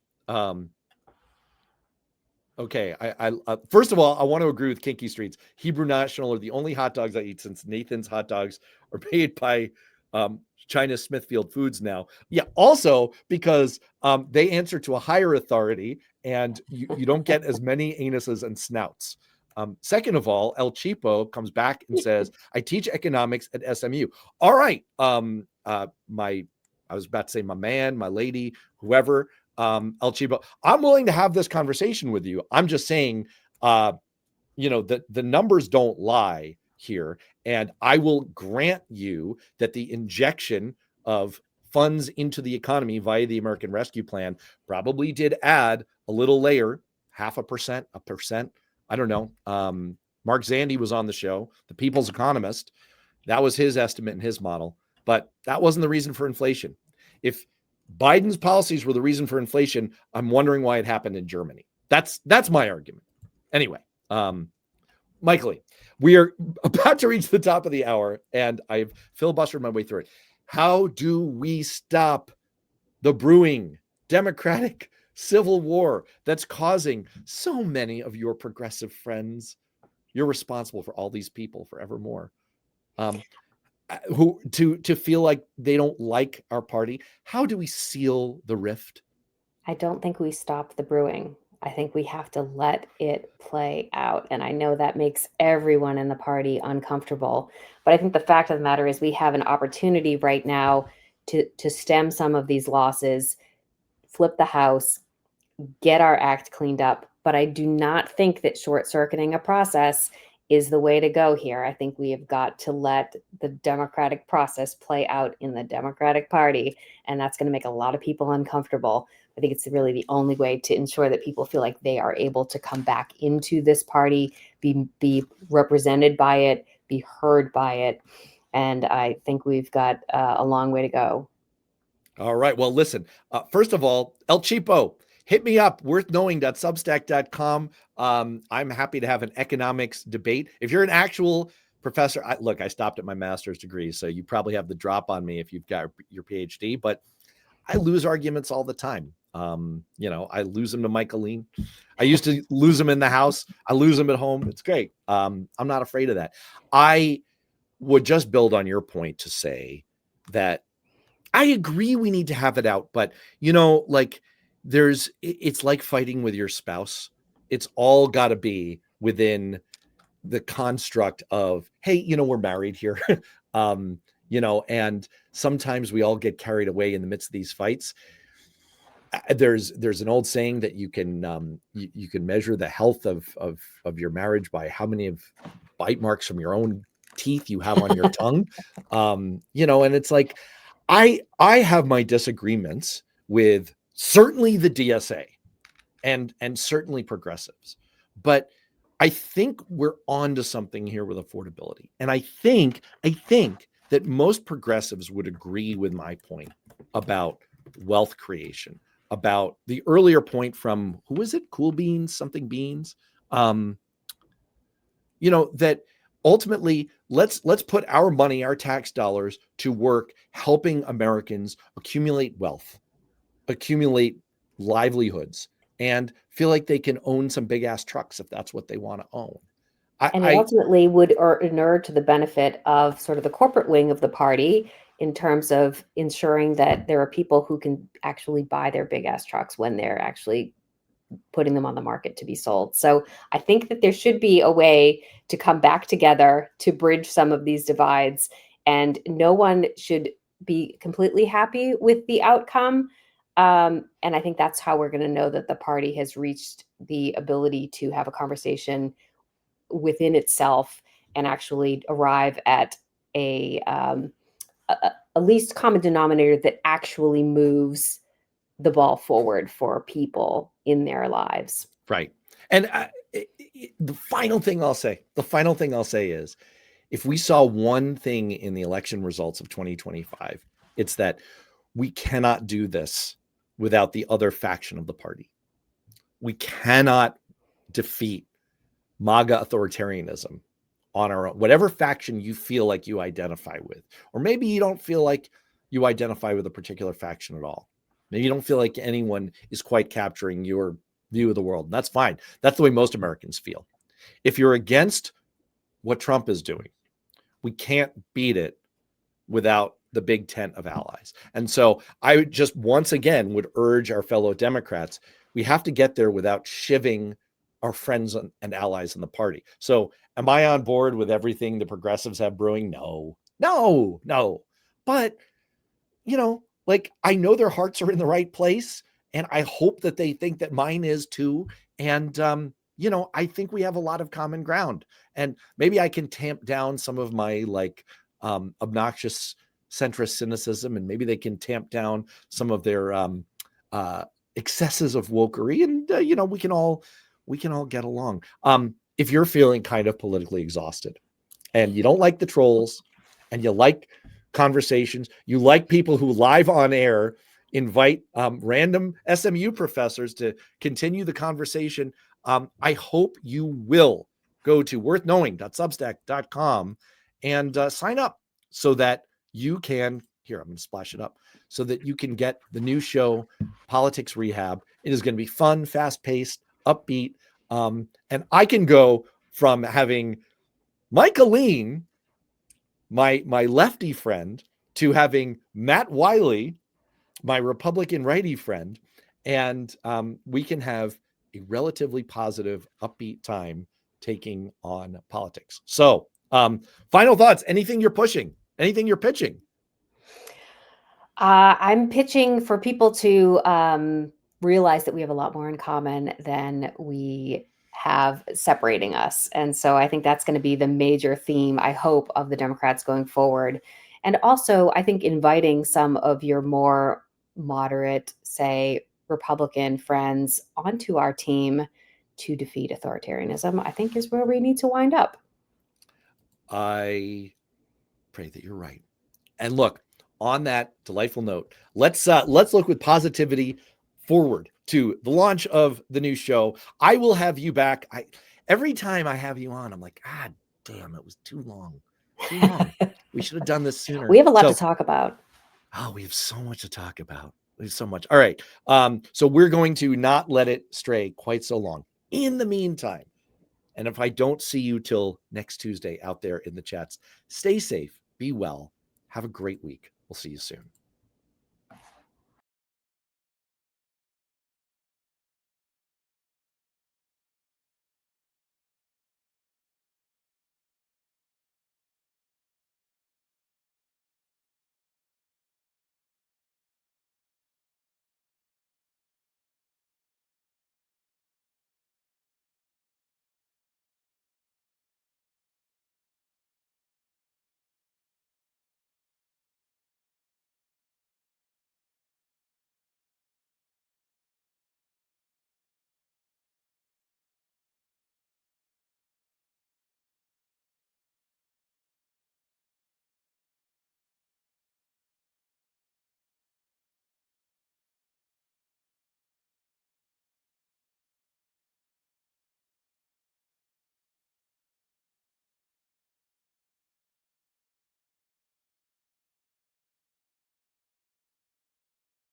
[SPEAKER 1] Okay, I first of all, I want to agree with Kinky Streets. Hebrew National are the only hot dogs I eat since Nathan's hot dogs are made by China's Smithfield Foods now. Yeah, also because they answer to a higher authority and you don't get as many anuses and snouts. Second of all, El Cheapo comes back and says, I teach economics at SMU. All right. I was about to say my man, my lady, whoever, El Cheapo, I'm willing to have this conversation with you. I'm just saying, the numbers don't lie here. And I will grant you that the injection of funds into the economy via the American Rescue Plan probably did add a little layer, 0.5%, 1%. I don't know. Mark Zandi was on the show, the People's Economist. That was his estimate and his model, but that wasn't the reason for inflation. If Biden's policies were the reason for inflation, I'm wondering why it happened in Germany. That's my argument. Anyway, Michaeleen, we are about to reach the top of the hour, and I've filibustered my way through it. How do we stop the brewing Democratic civil war that's causing so many of your progressive friends? You're responsible for all these people forevermore. Who to feel like they don't like our party. How do we seal the rift?
[SPEAKER 6] I don't think we stop the brewing. I think we have to let it play out. And I know that makes everyone in the party uncomfortable. But I think the fact of the matter is we have an opportunity right now to stem some of these losses, flip the House, get our act cleaned up. But I do not think that short-circuiting a process is the way to go here. I think we have got to let the democratic process play out in the Democratic Party, and that's going to make a lot of people uncomfortable. I think it's really the only way to ensure that people feel like they are able to come back into this party, be represented by it, be heard by it. And I think we've got a long way to go.
[SPEAKER 1] All right. Well, listen, first of all, El Cheapo, hit me up, worthknowing.substack.com. I'm happy to have an economics debate. If you're an actual professor, I stopped at my master's degree, so you probably have the drop on me if you've got your PhD, but I lose arguments all the time. I lose them to Michaeleen. I used to lose them in the House. I lose them at home. It's great. I'm not afraid of that. I would just build on your point to say that I agree we need to have it out, but it's like fighting with your spouse. It's all got to be within the construct of, hey, we're married here. And sometimes we all get carried away in the midst of these fights. There's an old saying that you can measure the health of your marriage by how many of bite marks from your own teeth you have on your tongue. And it's like, I have my disagreements with certainly the DSA and certainly progressives, but I think we're on to something here with affordability. And I think that most progressives would agree with my point about wealth creation, about the earlier point from, who was it? Cool Beans, something Beans. That ultimately let's put our money, our tax dollars to work, helping Americans accumulate wealth, accumulate livelihoods, and feel like they can own some big ass trucks if that's what they want to own.
[SPEAKER 6] And it ultimately would inure to the benefit of sort of the corporate wing of the party in terms of ensuring that there are people who can actually buy their big ass trucks when they're actually putting them on the market to be sold. So I think that there should be a way to come back together to bridge some of these divides, and no one should be completely happy with the outcome. And I think that's how we're going to know that the party has reached the ability to have a conversation within itself and actually arrive at a least common denominator that actually moves the ball forward for people in their lives.
[SPEAKER 1] Right. And the final thing I'll say is, if we saw one thing in the election results of 2025, it's that we cannot do this without the other faction of the party. We cannot defeat MAGA authoritarianism on our own, whatever faction you feel like you identify with, or maybe you don't feel like you identify with a particular faction at all. Maybe you don't feel like anyone is quite capturing your view of the world. And that's fine. That's the way most Americans feel. If you're against what Trump is doing, we can't beat it without the big tent of allies. And so I just once again would urge our fellow Democrats, we have to get there without shivving our friends and allies in the party. So am I on board with everything the progressives have brewing? No. But, like, I know their hearts are in the right place, and I hope that they think that mine is too. And, I think we have a lot of common ground, and maybe I can tamp down some of my obnoxious centrist cynicism, and maybe they can tamp down some of their excesses of wokery, and we can all get along. If you're feeling kind of politically exhausted and you don't like the trolls and you like conversations, you like people who live on air invite random SMU professors to continue the conversation, I hope you will go to worthknowing.substack.com and sign up so that you can, I'm going to splash it up, so that you can get the new show, Politics Rehab. It is going to be fun, fast-paced, upbeat. And I can go from having Michaeleen, my lefty friend, to having Matt Wiley, my Republican righty friend, and we can have a relatively positive, upbeat time taking on politics. So, final thoughts. Anything you're pushing? Anything you're pitching?
[SPEAKER 6] I'm pitching for people to realize that we have a lot more in common than we have separating us. And so I think that's going to be the major theme, I hope, of the Democrats going forward. And also, I think inviting some of your more moderate, say, Republican friends onto our team to defeat authoritarianism, I think is where we need to wind up.
[SPEAKER 1] I pray that you're right. And look, on that delightful note, let's look with positivity forward to the launch of the new show. I will have you back. Every time I have you on, I'm like, God damn, it was too long. We should have done this sooner.
[SPEAKER 6] We have a lot to talk about.
[SPEAKER 1] Oh, we have so much to talk about. There's so much. All right. So we're going to not let it stray quite so long. In the meantime, and if I don't see you till next Tuesday out there in the chats, stay safe, be well, have a great week. We'll see you soon.